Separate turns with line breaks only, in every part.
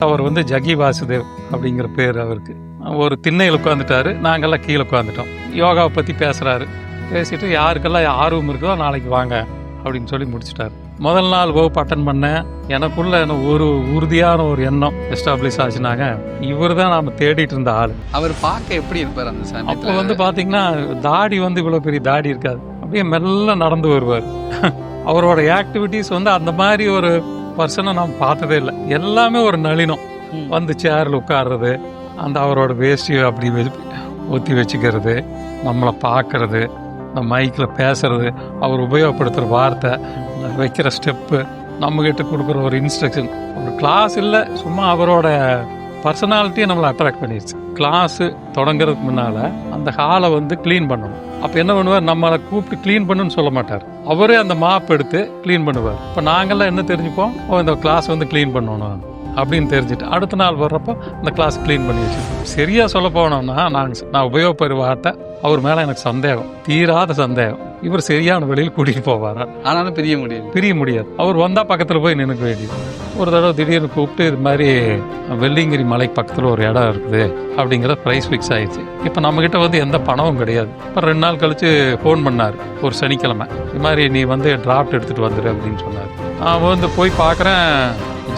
அவர் வந்து ஜகி வாசுதேவ் அப்படிங்கிற பேர் அவருக்கு. ஒரு திண்ணையில் உட்காந்துட்டாரு, நாங்கெல்லாம் கீழே உட்காந்துட்டோம். யோகாவை பற்றி பேசுகிறாரு. பேசிட்டு யாருக்கெல்லாம் ஆர்வம் இருக்குதோ நாளைக்கு வாங்க அப்படின்னு சொல்லி முடிச்சிட்டாரு. முதல் நாள் வகுப்பு அட்டன் பண்ணேன். எனக்குள்ள ஒரு உறுதியான ஒரு எண்ணம் எஸ்டாப்ளிஷ் ஆச்சுனாங்க, இவர் தான் நாம் தேடிட்டு இருந்த ஆள்.
அவர் பார்க்க எப்படி இருப்பார் அந்த சாமி?
அப்போ வந்து பார்த்தீங்கன்னா தாடி வந்து இவ்வளோ பெரிய தாடி இருக்காது, அப்படியே மெல்ல நடந்து வருவார். அவரோட ஆக்டிவிட்டீஸ் வந்து அந்த மாதிரி ஒரு பர்சனை நாம் பார்த்ததே இல்லை. எல்லாமே ஒரு நளினம். வந்து சேரில் உட்கார்றது, அந்த அவரோட வேஷ்டியை அப்படி ஒத்தி வச்சுக்கிறது, நம்மளை பார்க்கறது, இந்த மைக்கில் பேசுறது, அவர் உபயோகப்படுத்துகிற வார்த்தை, வைக்கிற ஸ்டெப்பு, நம்மக்கிட்ட கொடுக்குற ஒரு இன்ஸ்ட்ரக்ஷன், ஒரு கிளாஸ் இல்லை, சும்மா அவரோட பர்சனாலிட்டியை நம்மளை அட்ராக்ட் பண்ணிடுச்சு. கிளாஸு தொடங்குறதுக்கு முன்னால் அந்த ஹாலை வந்து க்ளீன் பண்ணணும். அப்போ என்ன பண்ணுவார், நம்மளை கூப்பிட்டு க்ளீன் பண்ணுன்னு சொல்ல மாட்டார், அவரே அந்த மாப் எடுத்து க்ளீன் பண்ணுவார். இப்போ நாங்கள்லாம் என்ன தெரிஞ்சுப்போம், இந்த கிளாஸ் வந்து க்ளீன் பண்ணணும் அப்படின்னு தெரிஞ்சுட்டு அடுத்த நாள் வர்றப்போ இந்த கிளாஸ் க்ளீன் பண்ணி வச்சுருக்கோம். சரியாக சொல்ல போனோம்னா நான் உபயோகப்படுற வார்த்தை, அவர் மேலே எனக்கு சந்தேகம், தீராத சந்தேகம். இவர் சரியான வழியில் கூட்டிகிட்டு போவார்,
ஆனாலும் பிரிய முடியாது.
அவர் வந்தால் பக்கத்தில் போய் நினைக்க வேண்டியது. ஒரு தடவை திடீர்னு கூப்பிட்டு இது மாதிரி வெள்ளிங்கிரி மலைக்கு பக்கத்தில் ஒரு இடம் இருக்குது அப்படிங்கிற ப்ரைஸ் ஃபிக்ஸ் ஆயிடுச்சு. இப்போ நம்மக்கிட்ட வந்து எந்த பணமும் கிடையாது. இப்போ 2 நாள் கழித்து ஃபோன் பண்ணார், ஒரு சனிக்கிழமை, இது மாதிரி நீ வந்து டிராஃப்ட் எடுத்துகிட்டு வந்துடு அப்படின்னு சொன்னார். நான் வந்து போய் பார்க்குறேன்,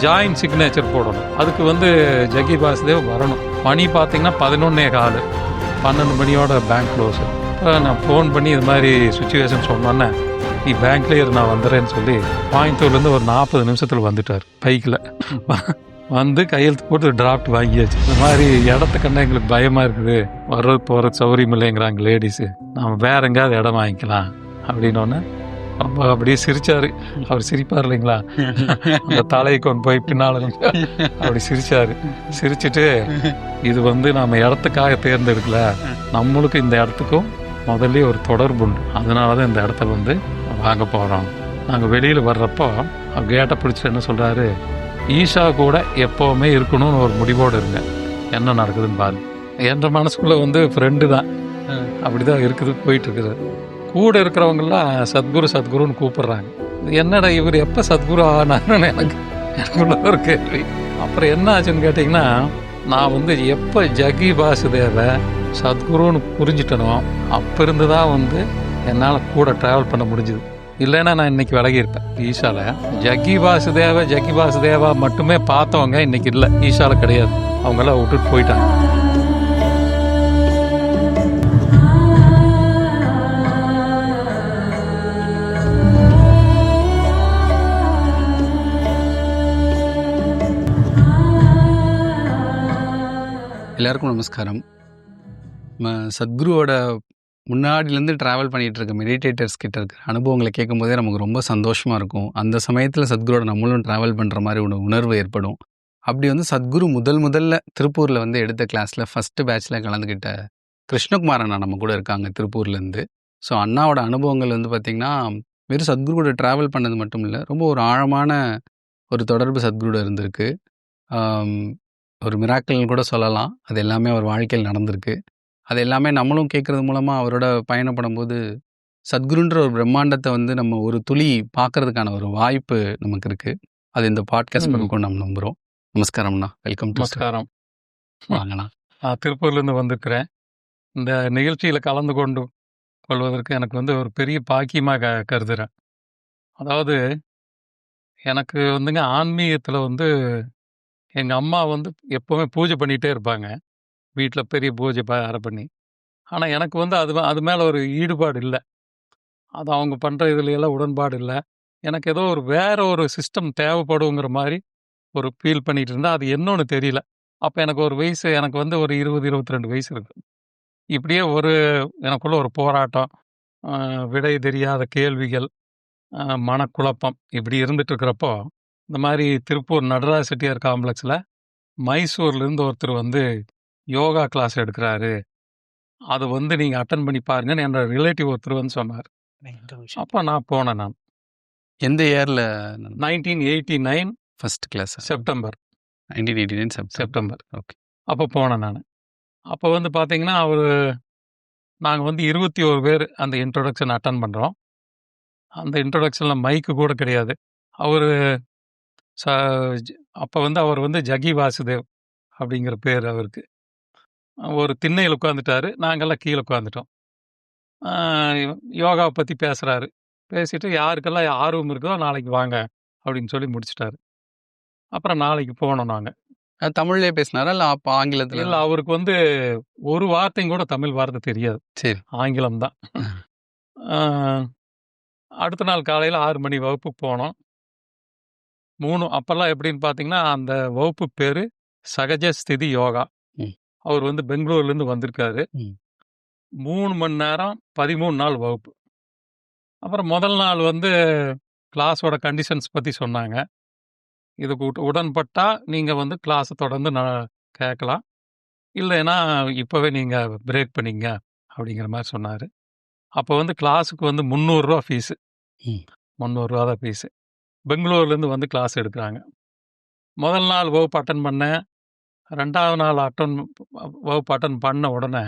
ஜாயின்ட் சிக்னேச்சர் போடணும். அதுக்கு வந்து ஜகி வாசுதேவ் வரணும். மணி பார்த்தீங்கன்னா 11:15, 12 மணியோட பேங்க் க்ளோஸு. இப்போ நான் ஃபோன் பண்ணி இது மாதிரி சுச்சுவேஷன் சொன்னோன்னே, நீ பேங்க்லேயே நான் வந்துடுறேன்னு சொல்லி கோயம்புத்தூர்லேருந்து ஒரு 40 நிமிஷத்தில் வந்துட்டார் பைக்கில். வந்து கையெழுத்து போட்டு டிராஃப்ட் வாங்கியாச்சு. இந்த மாதிரி இடத்த கண்டா எங்களுக்கு பயமாக இருக்குது, வர்றது போகிறது சௌரியம் இல்லைங்கிறாங்க லேடிஸு, நாம் வேற எங்கேயாவது இடம் வாங்கிக்கலாம் அப்படின்னோடனே ரொம்ப அப்படியே சிரிச்சாரு. அவர் சிரிப்பார் இல்லைங்களா, அந்த தலையை கொண்டு போய் பின்னால் அப்படி சிரிச்சாரு. சிரிச்சுட்டு, இது வந்து நம்ம இடத்துக்காக தேர்ந்தெடுக்கல, நம்மளுக்கு இந்த இடத்துக்கும் முதல்ல ஒரு தொடர்பு உண்டு, அதனால தான் இந்த இடத்த வந்து வாங்க போகிறோம். நாங்கள் வெளியில் வர்றப்போ கேட்டை பிடிச்சிட்டு என்ன சொல்கிறாரு, ஈஷா கூட எப்போவுமே இருக்கணும்னு ஒரு முடிவோடு இருங்க, என்ன நடக்குதுன்னு பாருங்க. என்ற மனசுக்குள்ளே வந்து ஃப்ரெண்டு தான், அப்படி தான் இருக்குது, போயிட்டுருக்குது. கூட இருக்கிறவங்களாம் சத்குருன்னு கூப்பிடுறாங்க. என்னடா இவர் எப்போ சத்குரு ஆனான்னு எனக்குள்ள ஒரு கேள்வி. அப்புறம் என்ன ஆச்சுன்னு கேட்டிங்கன்னா, நான் வந்து எப்போ ஜகி வாசுதேவை சத்குருன்னு புரிஞ்சிட்டனோ அப்போ இருந்து தான் வந்து என்னால் கூட ட்ராவல் பண்ண முடிஞ்சுது. இல்லைன்னா நான் இன்னைக்கு விலகியிருப்பேன் ஈஷாவில். ஜகி வாசுதேவா மட்டுமே பார்த்தவங்க இன்னைக்கு இல்லை, ஈஷாவில் கிடையாது, அவங்களாம் விட்டுட்டு போயிட்டாங்க.
எல்லாருக்கும் நமஸ்காரம். சத்குருவோட முன்னாடிலேருந்து ட்ராவல் பண்ணிகிட்டு இருக்க மெடிடேட்டர்ஸ் கிட்ட இருக்கிற அனுபவங்களை கேட்கும் போதே நமக்கு ரொம்ப சந்தோஷமாக இருக்கும். அந்த சமயத்தில் சத்குருவோட நம்மளும் ட்ராவல் பண்ணுற மாதிரி ஒரு உணர்வு ஏற்படும். அப்படி வந்து சத்குரு முதல்ல திருப்பூரில் வந்து எடுத்த கிளாஸில் ஃபஸ்ட்டு பேட்சில் கலந்துக்கிட்ட கிருஷ்ணகுமார் அண்ணா நம்ம கூட இருக்காங்க திருப்பூர்லேருந்து. ஸோ அண்ணாவோட அனுபவங்கள் வந்து பார்த்திங்கன்னா, வெறும் சத்குருவோட ட்ராவல் பண்ணது மட்டும் இல்லை, ரொம்ப ஒரு ஆழமான ஒரு தொடர்பு சத்குருவோட இருந்திருக்கு. ஒரு மிராக்கிள்னு கூட சொல்லலாம். அது எல்லாமே அவர் வாழ்க்கையில் நடந்திருக்கு. அது எல்லாமே நம்மளும் கேட்குறது மூலமாக அவரோட பயணப்படும் போது சத்குருன்ற ஒரு பிரம்மாண்டத்தை வந்து நம்ம ஒரு துளி பார்க்கறதுக்கான ஒரு வாய்ப்பு நமக்கு இருக்குது. அது இந்த பாட்காஸ்ட் பக்கம் நம்ம நம்புகிறோம். நமஸ்காரம்ண்ணா, வெல்கம்.
நமஸ்காரம்.
வாங்கண்ணா.
நான் திருப்பூர்லேருந்து வந்திருக்கிறேன். இந்த நிகழ்ச்சியில் கலந்து கொள்வதற்கு எனக்கு வந்து ஒரு பெரிய பாக்கியமாக கருதுகிறேன். அதாவது எனக்கு வந்துங்க ஆன்மீகத்தில் வந்து எங்கள் அம்மா வந்து எப்போவுமே பூஜை பண்ணிகிட்டே இருப்பாங்க, வீட்டில் பெரிய பூஜை அரை பண்ணி. ஆனால் எனக்கு வந்து அது மேலே ஒரு ஈடுபாடு இல்லை, அது அவங்க பண்ணுற இதுல எல்லாம் உடன்பாடு இல்லை. எனக்கு ஏதோ வேற ஒரு சிஸ்டம் தேவைப்படுங்கிற மாதிரி ஒரு ஃபீல் பண்ணிகிட்டு இருந்தால், அது என்னன்னு தெரியல. அப்போ எனக்கு ஒரு வயசு, எனக்கு வந்து ஒரு 20-22 வயசு இருக்குது. இப்படியே எனக்குள்ள ஒரு போராட்டம், விடை தெரியாத கேள்விகள், மனக்குழப்பம் இப்படி இருந்துட்டு இருக்கிறப்போ, இந்த மாதிரி திருப்பூர் நடராஜ செட்டியார் காம்ப்ளெக்ஸில் மைசூர்லேருந்து ஒருத்தர் வந்து யோகா கிளாஸ் எடுக்கிறாரு, அதை வந்து நீங்கள் அட்டன் பண்ணி பாருங்கன்னு என்னோட ரிலேட்டிவ் ஒருத்தர் வந்து சொன்னார். அப்போ நான் போனேன். நான்
எந்த இயரில்?
1989
first class,
September.
1989 September. Okay.
அப்போ போனேன் நான். அப்போ வந்து பார்த்தீங்கன்னா நாங்கள் வந்து 21 பேர் அந்த இன்ட்ரொடக்ஷன் அட்டன் பண்ணுறோம். அந்த இன்ட்ரொடக்ஷனில் மைக்கு கூட கிடையாது. அவர் அப்போ வந்து அவர் வந்து ஜகி வாசுதேவ் அப்படிங்கிற பேர் அவருக்கு. ஒரு திண்ணையில் உட்காந்துட்டாரு, நாங்கெல்லாம் கீழே உட்காந்துட்டோம். யோகாவை பற்றி பேசுகிறாரு. பேசிட்டு யாருக்கெல்லாம் ஆர்வம் இருக்கோ நாளைக்கு வாங்க அப்படின்னு சொல்லி முடிச்சிட்டாரு. அப்புறம் நாளைக்கு போனோம் நாங்கள்.
தமிழ்லயே பேசினாரா இல்லை அப்போ ஆங்கிலத்தில்?
இல்லை, அவருக்கு வந்து ஒரு வார்த்தையும் கூட தமிழ் வார்த்தை தெரியாது,
சரி.
ஆங்கிலம் தான். அடுத்த நாள் காலையில் 6 மணி வகுப்புக்கு போனோம். அப்போல்லாம் எப்படின்னு பார்த்தீங்கன்னா அந்த வகுப்பு பேர் சகஜ ஸ்திதி யோகா.
ம்.
அவர் வந்து பெங்களூர்லேருந்து வந்திருக்காரு.
ம்.
3 மணி நேரம் 13 நாள் வகுப்பு. அப்புறம் முதல் நாள் வந்து கிளாஸோட கண்டிஷன்ஸ் பற்றி சொன்னாங்க. இதுக்கு உடன்பட்டா நீங்கள் வந்து கிளாஸை தொடர்ந்து கேட்கலாம், இல்லைன்னா இப்போவே நீங்கள் பிரேக் பண்ணிங்க அப்படிங்கிற மாதிரி சொன்னார். அப்போ வந்து கிளாஸுக்கு வந்து 300 ரூபா ஃபீஸு.
ம்.
300 ரூபா தான் ஃபீஸு. பெங்களூர்லேருந்து வந்து கிளாஸ் எடுக்கிறாங்க. முதல் நாள் வகுப்பு அட்டன் பண்ணேன். 2வது நாள் வகுப்பு அட்டன் பண்ண உடனே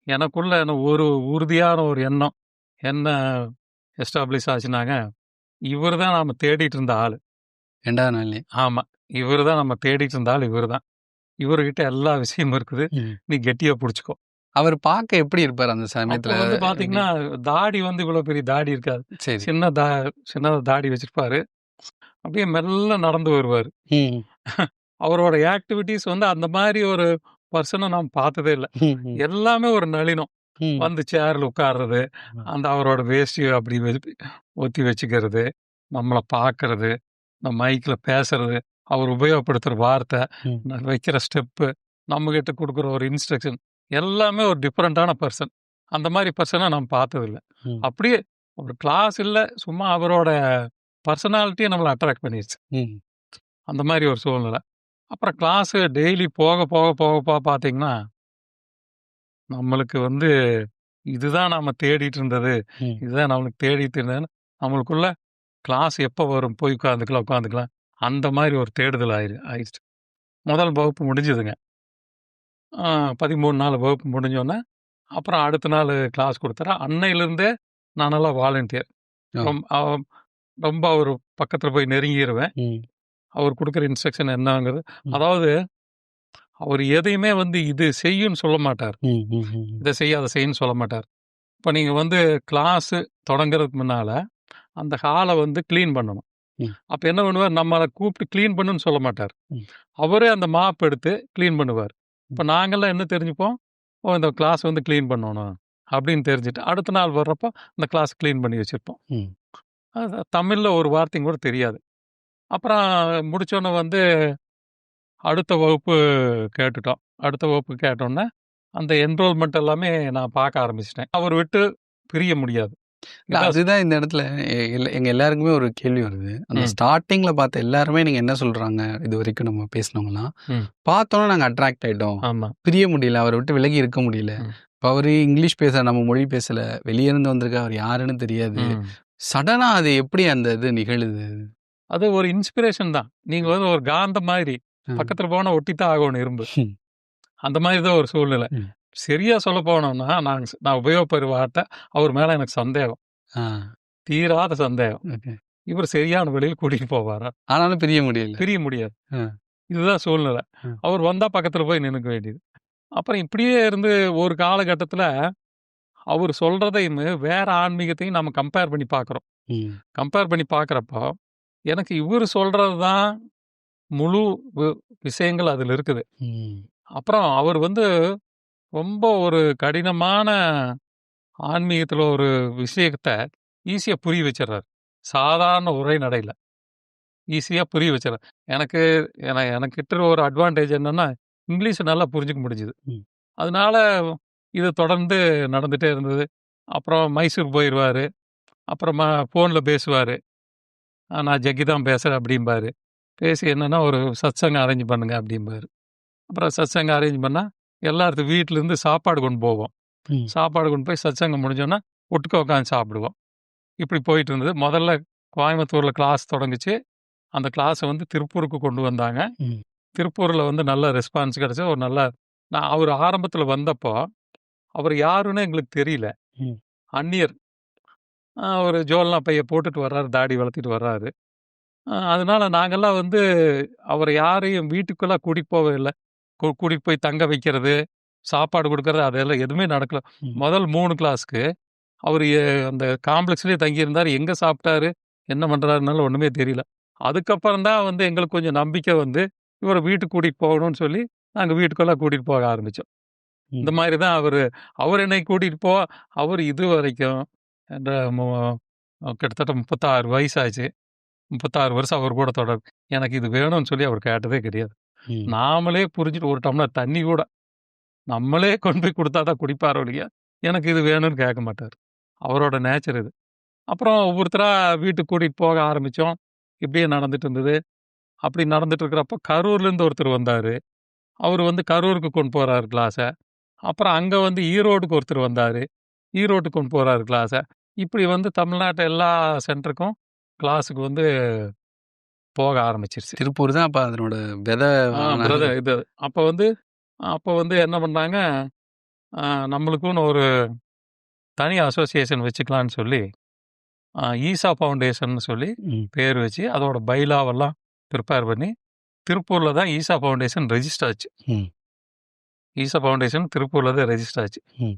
எனக்குள்ள ஒரு உறுதியான ஒரு எண்ணம் என்ன எஸ்டாப்ளிஷ் ஆச்சுனாங்க, இவர் தான் நாம் தேடிட்டு இருந்த ஆள்.
2வது நாள்லே?
ஆமாம், இவர் தான் நம்ம தேடிட்டு இருந்த ஆள். இவர் தான், இவர்கிட்ட எல்லா விஷயமும் இருக்குது, நீ கெட்டியாக பிடிச்சிக்கோ.
அவர் பார்க்க எப்படி இருப்பார் அந்த சமயத்தில்?
வந்து பார்த்தீங்கன்னா தாடி வந்து இவ்வளோ பெரிய தாடி இருக்காது,
சரி.
சின்னதாக தாடி வச்சிருப்பாரு. அப்படியே மெல்ல நடந்து வருவார். அவரோட ஆக்டிவிட்டீஸ் வந்து அந்த மாதிரி ஒரு பர்சனை நாம் பார்த்ததே இல்லை. எல்லாமே ஒரு நளினம். வந்து சேரில் உட்கார்றது, அந்த அவரோட வேஷ்டியை அப்படி ஒத்தி வச்சுக்கிறது, நம்மளை பார்க்கறது, நம்ம மைக்கில் பேசுறது, அவர் உபயோகப்படுத்துகிற வார்த்தை, வைக்கிற ஸ்டெப்பு, நம்மக்கிட்ட கொடுக்குற ஒரு இன்ஸ்ட்ரக்ஷன், எல்லாமே ஒரு டிஃப்ரெண்ட்டான பர்சன். அந்த மாதிரி பர்சனை நம்ம பார்த்ததில்லை. அப்படியே ஒரு கிளாஸ் இல்லை, சும்மா அவரோட பர்சனாலிட்டியை நம்மளை அட்ராக்ட் பண்ணிடுச்சு. அந்த மாதிரி ஒரு சூழ்நிலை. அப்புறம் கிளாஸு டெய்லி போக போக போக போக பார்த்தீங்கன்னா நம்மளுக்கு வந்து இதுதான் நம்ம தேடிட்டு இருந்தது, இதுதான் நம்மளுக்கு தேடிட்டு இருந்ததுன்னு நம்மளுக்குள்ள கிளாஸ் எப்போ வரும், போய் உட்காந்துக்கலாம் அந்த மாதிரி ஒரு தேடுதல் ஆயிடுச்சு. முதல் வகுப்பு முடிஞ்சுதுங்க. 13 நாள் வகுப்பு முடிஞ்சோன்னே அப்புறம் அடுத்த நாள் கிளாஸ் கொடுத்தாரு. அன்னையிலேருந்தே நானெல்லாம் வாலண்டியர். ரொம்ப அவர் பக்கத்தில் போய் நெருங்கிடுவேன். அவர் கொடுக்குற இன்ஸ்ட்ரக்ஷன் என்னங்கிறது, அதாவது அவர் எதையுமே வந்து இது செய்யுன்னு சொல்ல மாட்டார், இதை செய்ய அதை செய்யுன்னு சொல்ல மாட்டார். இப்போ நீங்கள் வந்து கிளாஸு தொடங்குறதுக்கு முன்னால் அந்த ஹாலை வந்து க்ளீன் பண்ணணும். அப்போ என்ன பண்ணுவார், நம்மளை கூப்பிட்டு க்ளீன் பண்ணுன்னு சொல்ல மாட்டார், அவரே அந்த மாப் எடுத்து க்ளீன் பண்ணுவார். இப்போ நாங்கள்லாம் என்ன தெரிஞ்சுப்போம், இந்த கிளாஸ் வந்து க்ளீன் பண்ணணும் அப்படின்னு தெரிஞ்சுட்டு அடுத்த நாள் வர்றப்போ அந்த கிளாஸ் க்ளீன் பண்ணி வச்சுருப்போம். அது தமிழில் ஒரு வார்த்தையும் கூட தெரியாது. அப்புறம் முடித்தோன்னே வந்து அடுத்த வகுப்பு கேட்டுட்டோம். அடுத்த வகுப்பு கேட்டோன்னே அந்த என்ரோல்மெண்ட் எல்லாமே நான் பார்க்க ஆரம்பிச்சிட்டேன். அவர் விட்டு பிரிய முடியாது.
அதுதான் இந்த இடத்துல எங்க எல்லாருக்குமே ஒரு கேள்வி வருது. அந்த ஸ்டார்டிங்ல பார்த்த எல்லாருமே நீங்க என்ன சொல்றாங்க, இது வரைக்கும் நம்ம பேசினவங்கலாம் பார்த்தோன்னா நாங்கள் அட்ராக்ட் ஆகிட்டோம், பிரிய முடியல, அவரை விட்டு விலகி இருக்க முடியல. இப்போ அவர் இங்கிலீஷ் பேச, நம்ம மொழி பேசல, வெளியே இருந்து வந்திருக்க, அவர் யாருன்னு தெரியாது. சடனா அது எப்படி அந்த இது நிகழுது?
அது ஒரு இன்ஸ்பிரேஷன் தான். நீங்க வந்து ஒரு காந்த மாதிரி பக்கத்துல போனா ஒட்டித்தான் ஆகணும் இரும்பு. அந்த மாதிரி தான் ஒரு சூழ்நிலை. சரியா சொல்ல போனோம்னா நான் உபயோகப்படுற வார்த்தை, அவர் மேல எனக்கு சந்தேகம், தீராத சந்தேகம். இவர் சரியான வழியில் கூட்டிட்டு போவாரா,
ஆனாலும் பிரிய முடியாது.
இதுதான் சூழ்நிலை. அவர் வந்தா பக்கத்துல போய் நினைக்க வேண்டியது. அப்புறம் இப்படியே இருந்து ஒரு காலகட்டத்தில் அவர் சொல்றதையும் வேற ஆன்மீகத்தையும் நம்ம கம்பேர் பண்ணி பார்க்குறோம். கம்பேர் பண்ணி பார்க்குறப்போ எனக்கு இவர் சொல்றது தான் முழு விஷயங்கள் அதில் இருக்குது. அப்புறம் அவர் வந்து ரொம்ப ஒரு கடினமான ஆன்மீகத்தில் ஒரு விஷயத்தை ஈஸியாக புரிய வச்சிடறாரு. சாதாரண உரைநடையில் ஈஸியாக புரிய வச்சிடறாரு. எனக்கிட்ட ஒரு அட்வான்டேஜ் என்னன்னா இங்கிலீஷை நல்லா புரிஞ்சுக்க முடிஞ்சுது. அதனால இது தொடர்ந்து நடந்துகிட்டே இருந்தது. அப்புறம் மைசூர் போயிடுவார். அப்புறமா ஃபோனில் பேசுவார், நான் ஜக்கி தான் பேசுகிறேன் அப்படிம்பாரு. பேசி என்னென்னா ஒரு சத்சங்கம் அரேஞ்ச் பண்ணுங்க அப்படிம்பாரு. அப்புறம் சத்சங்கம் அரேஞ்ச் பண்ணால் எல்லாத்துக்கும் வீட்டிலேருந்து சாப்பாடு கொண்டு போவோம். சாப்பாடு கொண்டு போய் சத்சங்கம் முடிஞ்சோன்னா ஒட்டுக்க உட்காந்து சாப்பிடுவோம். இப்படி போயிட்டு இருந்தது. முதல்ல கோயம்புத்தூரில் கிளாஸ் தொடங்குச்சு. அந்த கிளாஸை வந்து திருப்பூருக்கு கொண்டு வந்தாங்க. திருப்பூரில் வந்து நல்ல ரெஸ்பான்ஸ் கிடச்சி ஒரு நல்ல அவர் ஆரம்பத்தில் வந்தப்போ அவர் யாருன்னு எங்களுக்கு தெரியல, அந்நியர். ஒரு ஜோல்னா பையை போட்டுட்டு வர்றாரு, தாடி வளர்த்திட்டு வர்றாரு. அதனால நாங்கெல்லாம் வந்து அவர யாரையும் வீட்டுக்குள்ள கூட்டிட்டு போவே இல்ல. கூட்டிட்டு போய் தங்க வைக்கிறது, சாப்பாடு குடுக்கறது அதெல்லாம் எதுவுமே நடக்கல.
ம்.
முதல் 3 கிளாஸ்க்கு அவரு அந்த காம்ப்ளெக்ஸ்லயே தங்கியிருந்தாரு. எங்க சாப்பிட்டாரு, என்ன பண்றாருன்னாலும் ஒண்ணுமே தெரியல. அதுக்கப்புறம் தான் வந்து எங்களுக்கு கொஞ்சம் நம்பிக்கை வந்து, இவர வீட்டுக்கு கூட்டிட்டு போகணும்னு சொல்லி, நாங்க வீட்டுக்கெல்லாம் கூட்டிட்டு போக ஆரம்பிச்சோம். இந்த
ம்.
மாரி தான் அவரு என்னை கூட்டிட்டு அவரு இதுவரைக்கும் இந்த கிட்டத்தட்ட 36 வயசாச்சு. 36 வருஷம் அவர் கூட தொடர்பு. எனக்கு இது வேணும்னு சொல்லி அவர் கேட்டதே கிடையாது.
ம்.
நாமளே புரிஞ்சுட்டு ஒரு டம்ளர் தண்ணி கூட நம்மளே கொண்டு போய் குடுத்தா தான் குடிப்பாரே ஒழிய, எனக்கு இது வேணும்னு கேட்க மாட்டாரு. அவரோட நேச்சர் இது. அப்புறம் ஒவ்வொருத்தரா வீட்டுக்கு கூட்டிட்டு போக ஆரம்பிச்சோம். இப்படியே நடந்துட்டு இருந்தது. அப்படி நடந்துட்டு இருக்கிறப்ப கரூர்லேருந்து ஒருத்தர் வந்தாரு. அவரு வந்து கரூருக்கு கொண்டு போறாரு கிளாஸ. அப்புறம் அங்க வந்து ஈரோடுக்கு ஒருத்தர் வந்தாரு. ஈரோட்டுக்கு கொண்டு போறாரு கிளாஸ. இப்படி வந்து தமிழ்நாட்டு எல்லா சென்டருக்கும் கிளாஸுக்கு வந்து போக ஆரம்பிச்சிருச்சு.
திருப்பூர் தான் அப்ப அதனோட வித
பிரதர் இது அப்ப வந்து என்ன பண்ணாங்க, அ நம்மளுக்குன்னு ஒரு தனி அசோசியேஷன் வச்சுக்கலான்னு சொல்லி, ஈசா ஃபவுண்டேஷன்னு சொல்லி
ம்.
பேர் வச்சு, அதோட பைலாவெல்லாம் ப்ரிப்பேர் பண்ணி, திருப்பூர்ல தான் ஈசா ஃபவுண்டேஷன் ரெஜிஸ்டர் ஆச்சு.
ம்.
ஈசா ஃபவுண்டேஷன் திருப்பூர்ல தான் ரெஜிஸ்டர் ஆச்சு.
ம்.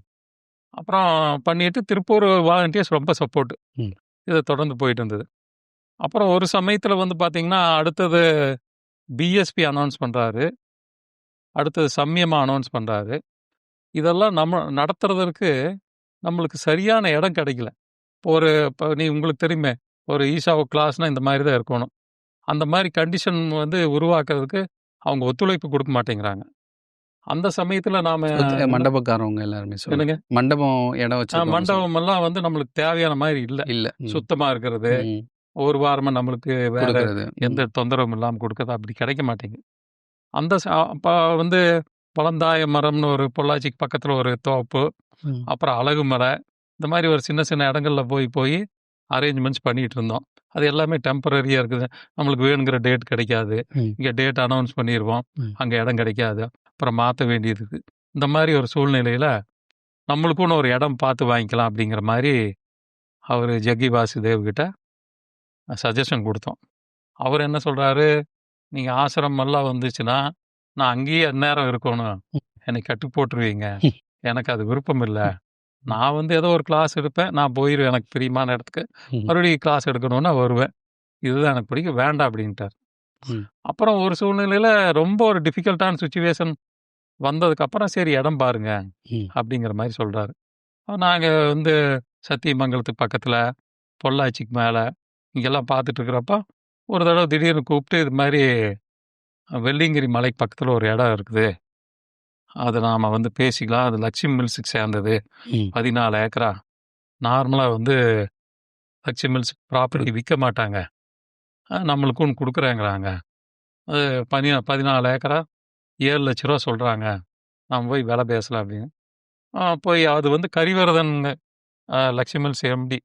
அப்புறம் பண்ணிட்டு திருப்பூர் வாலண்டியர்ஸ் ரொம்ப சப்போர்ட்.
ம்.
இது தொடர்ந்து போயிட்டு இருந்தது. அப்புறம் ஒரு சமயத்துல வந்து பார்த்தீங்கன்னா, அடுத்தது பிஎஸ்பி அனௌன்ஸ் பண்றாரு. அடுத்தது சம்யமா அனௌன்ஸ் பண்றாரு. இதெல்லாம் நம்ம நடத்துறதற்கு நம்மளுக்கு சரியான இடம் கிடைக்கல. இப்போ உங்களுக்கு தெரியுமே, ஒரு ஈஷா கிளாஸ்னா இந்த மாரி தான் இருக்கணும். அந்த மாரி கண்டிஷன் வந்து உருவாக்குறதுக்கு அவங்க ஒத்துழைப்பு குடுக்க மாட்டேங்கிறாங்க. அந்த சமயத்துல நாம
மண்டபக்காரவங்க எல்லாருமே சொல்லுங்க.
என்னங்க?
மண்டபம் இடம் வச்சிருக்கவங்க
மண்டபமெல்லாம் வந்து நம்மளுக்கு தேவையான மாரி இல்ல.
இல்ல. ம்.
சுத்தமா இருக்கிறது,
ம்.
ஒரு வாரமா நம்மளுக்கு வேற
குடுக்குறது.
எந்த தொந்தரவும் இல்லாம குடுக்கறது அப்படி கிடைக்க மாட்டேங்குது. அந்த அப்ப வந்து பழந்தாய மரம்னு ஒரு பொள்ளாச்சிக்கு பக்கத்துல ஒரு தோப்பு,
ம்.
அப்புறம் அழகுமலை, இந்த மாரி ஒரு சின்ன சின்ன இடங்கள்ல போய் அரேஞ்ச்மெண்ட்ஸ் பண்ணிட்டு இருந்தோம். அது எல்லாமே டெம்பரரியா இருக்குது. நம்மளுக்கு வேணுங்கிற டேட் கிடைக்காது.
ம்.
இங்க டேட் அனௌன்ஸ் பண்ணிருவோம்.
ம்.
அங்க இடம் கிடைக்காது. அப்புறம் மாத்த வேண்டியது இருக்கு. இந்த மாரி ஒரு சூழ்நிலையில நம்மளுக்குன்னு ஒரு இடம் பார்த்து வாங்கிக்கலாம் அப்படிங்கிற மாரி அவரு ஜக்கி வாசுதேவ் கிட்ட சஜஷன் குடுத்தோம். அவரு என்ன சொல்றாரு, "நீங்க ஆசிரமம் எல்லாம் வந்துச்சுன்னா, நான் அங்கேயே அந்நேரம் இருக்கணும். என்னை கட்டி போட்டுருவீங்க. எனக்கு அது விருப்பம் இல்ல. நான் வந்து ஏதோ ஒரு கிளாஸ் எடுப்பேன். நான் போயிருவேன் எனக்கு பிரியமான இடத்துக்கு.
ம்.
மறுபடியும் கிளாஸ் எடுக்கணும்னா வருவேன். இதுதான் எனக்கு பிடிக்கும். வேண்டாம்" அப்படின்ட்டாரு.
ம்.
அப்புறம் ஒரு சூழ்நிலையில ரொம்ப ஒரு டிஃபிகல்ட்டான சிச்சுவேஷன் வந்ததுக்கப்புறம், "சரி இடம் பாருங்க"
ம்.
அப்படிங்கிற மாரி சொல்றாரு. நாங்க வந்து சத்தியமங்கலத்துக்கு பக்கத்துல, பொள்ளாச்சிக்கு மேல இங்கெல்லாம் பார்த்துட்டு இருக்கிறப்ப, ஒரு தடவ திடீர்னு கூப்பிட்டு, "இது மாரி வெள்ளியங்கிரி மலைக்கு பக்கத்துல ஒரு இடம் இருக்குது. அத நாம வந்து பேசிக்கலாம். அது லட்சுமி மில்ஸுக்கு சேர்ந்தது.
ம்.
14 ஏக்கரா. நார்மலா வந்து லட்சுமி மில்ஸ் ப்ராப்பர்ட்டி விக்க மாட்டாங்க. நம்மளுக்குன்னு குடுக்குறேங்கிறாங்க. அது 14 ஏக்கரா ரூ. 7,00,000 சொல்றாங்க. நாம போய் விலை பேசலாம்" அப்படின்னு. போய் அது வந்து கரிவரதன் லட்சுமி மில்ஸ் எம்டி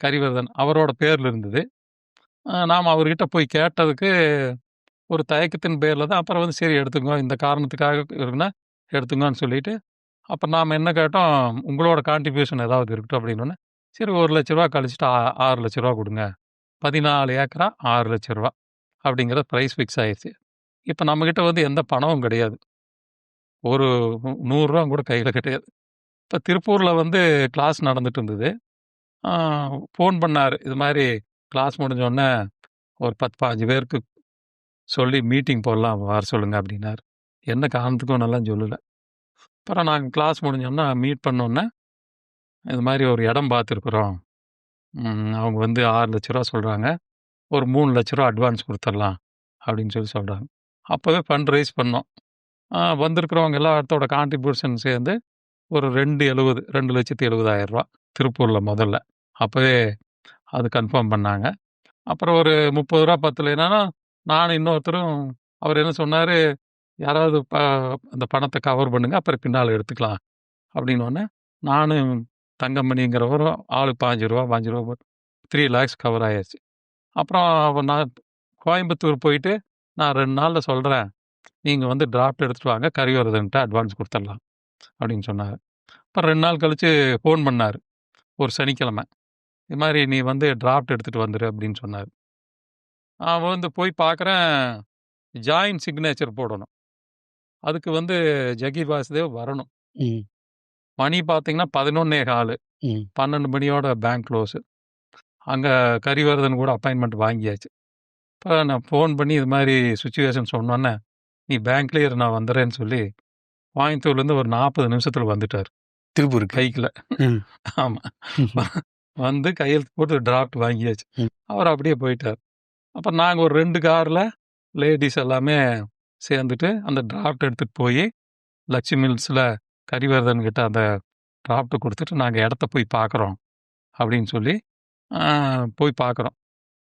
கரிவர்தன் அவரோட பேர்ல இருந்தது. நாம அவர்கிட்ட போய் கேட்டதுக்கு, ஒரு தயக்கத்தின் பேர்ல தான் அப்புறம் வந்து சரி எடுத்துக்கோ. இந்த காரணத்துக்காக இருக்குன்னா எடுத்துங்கோன்னு சொல்லிட்டு, அப்ப நாம என்ன கேட்டோம், உங்களோட கான்ட்ரிபியூஷன் ஏதாவது இருக்கட்டும் அப்படின்னோனே, சரி ரூ. 1,00,000 கழிச்சுட்டு ரூ. 6,00,000 குடுங்க. 14 ஏக்கரா ரூ. 6,00,000 அப்படிங்கிற பிரைஸ் ஃபிக்ஸ் ஆயிருச்சு. இப்ப நம்மகிட்ட வந்து எந்த பணமும் கிடையாது. ஒரு ரூ. 100 கூட கையில கிடையாது. இப்ப திருப்பூர்ல வந்து கிளாஸ் நடந்துட்டு இருந்தது. ஃபோன் பண்ணாரு. இது மாரி கிளாஸ் முடிஞ்சோனே ஒரு 10, 15 பேருக்கு சொல்லி மீட்டிங் போடலாம் வர சொல்லுங்க அப்படின்னாரு. என்ன காரணத்துக்கும் நல்லா சொல்லல. அப்புறம் நாங்க கிளாஸ் முடிஞ்சோனே மீட் பண்ணோனே, இது மாரி ஒரு இடம் பார்த்துருக்குறோம். அவங்க வந்து ரூ. 6,00,000 சொல்றாங்க. ஒரு ரூ. 3,00,000 அட்வான்ஸ் குடுத்துரலாம் அப்படின்னு சொல்லி சொல்றாங்க. அப்பவே ஃபண்ட் ரைஸ் பண்ணோம். வந்திருக்கிறவங்க எல்லாத்தோட கான்ட்ரிபியூஷன் சேர்ந்து ஒரு 2,70,000 2,70,000 திருப்பூர்ல முதல்ல. அப்பவே அது கன்ஃபார்ம் பண்ணாங்க. அப்புறம் ஒரு ரூ. 30 பத்தலைன்னா, நானும் இன்னொருத்தரும் அவர் என்ன சொன்னாரு, "யாராவது அந்த பணத்த கவர் பண்ணுங்க. அப்புறம் பின்னால எடுத்துக்கலாம்." அப்படின்னோனே, நானும் தங்கமணிங்கிறவரும் ஆளுக்கு ரூ. 5 போட்டு 3 லேக்ஸ் கவர் ஆயிருச்சு. அப்புறம் நான் கோயம்புத்தூர் போயிட்டு, "நான் 2 நாள்ல சொல்றேன். நீங்க வந்து டிராஃப்ட் எடுத்துட்டு வாங்க. கரிவர்தன்ட்ட அட்வான்ஸ் குடுத்துடலாம்." அப்படின்னு சொன்னாரு. அப்புறம் 2 நாள் கழிச்சு ஃபோன் பண்ணாரு. ஒரு சனிக்கிழமை. "இது மாரி நீ வந்து டிராஃப்ட் எடுத்துட்டு வந்துரு" அப்படின்னு சொன்னாரு. அவன் வந்து போய் பார்க்குறேன், ஜாயின்ட் சிக்னேச்சர் போடணும். அதுக்கு வந்து ஜக்கி வாசுதேவ் வரணும்.
ம்.
மணி பார்த்தீங்கன்னா 11:15,
ம்.
12 மணியோட பேங்க் க்ளோஸு. அங்க கரிவர்தன் கூட அப்பாயின்மெண்ட் வாங்கியாச்சு. இப்போ நான் ஃபோன் பண்ணி இது மாதிரி சிச்சுவேஷன் சொன்னோன்னே, "நீ பேங்க்லயே இரு, நான் வந்துடுறேன்னு" சொல்லி கோயம்புத்தூர்லேருந்து ஒரு 40 நிமிஷத்துல வந்துட்டார்.
திருப்பூருக்கு.
பைக்கில்.
ம்.
ஆமா. வந்து கையெழுத்து போட்டு டிராஃப்ட் வாங்கியாச்சு.
ம்.
அவர் அப்படியே போயிட்டார். அப்போ நாங்கள் ஒரு 2 காரில் லேடிஸ் எல்லாமே சேர்ந்துட்டு அந்த டிராஃப்ட் எடுத்துகிட்டு போய் லட்சுமி மில்ஸில் கரிவர்தன் கிட்ட அந்த டிராஃப்ட் கொடுத்துட்டு நாங்கள் இடத்த போய் பார்க்குறோம் அப்படின்னு சொல்லி போய் பார்க்குறோம்.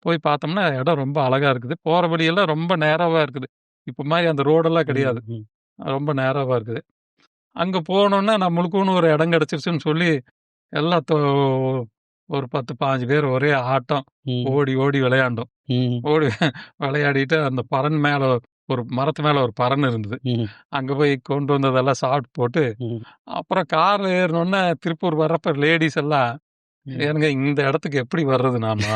போய் பார்த்தோம்னா இடம் ரொம்ப அழகாக இருக்குது. போகிற வழியெல்லாம் ரொம்ப நேராவாக இருக்குது. இப்போ மாதிரி அந்த ரோடெல்லாம் கிடையாது.
ம்.
ரொம்ப நேராவாக இருக்குது. அங்கே போனோன்னா நம்மளுக்குன்னு ஒரு இடம் கிடச்சிருச்சுன்னு சொல்லி எல்லாம் ஒரு 10, 15 பேர் ஒரே ஆட்டம்.
ம்.
ஓடி ஓடி விளையாண்டோம்.
ம்.
ஓடி விளையாடிட்டு அந்த பறன் மேலே ஒரு மரத்து மேலே ஒரு பறன் இருந்தது.
ம்.
அங்கே போய் கொண்டு வந்ததெல்லாம் சாப்பிட்டு போட்டு
ம்.
அப்புறம் காரில் ஏறினோன்னே திருப்பூர் வர்றப்ப லேடிஸ் எல்லாம், "ஏனுங்க இந்த இடத்துக்கு எப்படி வர்றது நாம?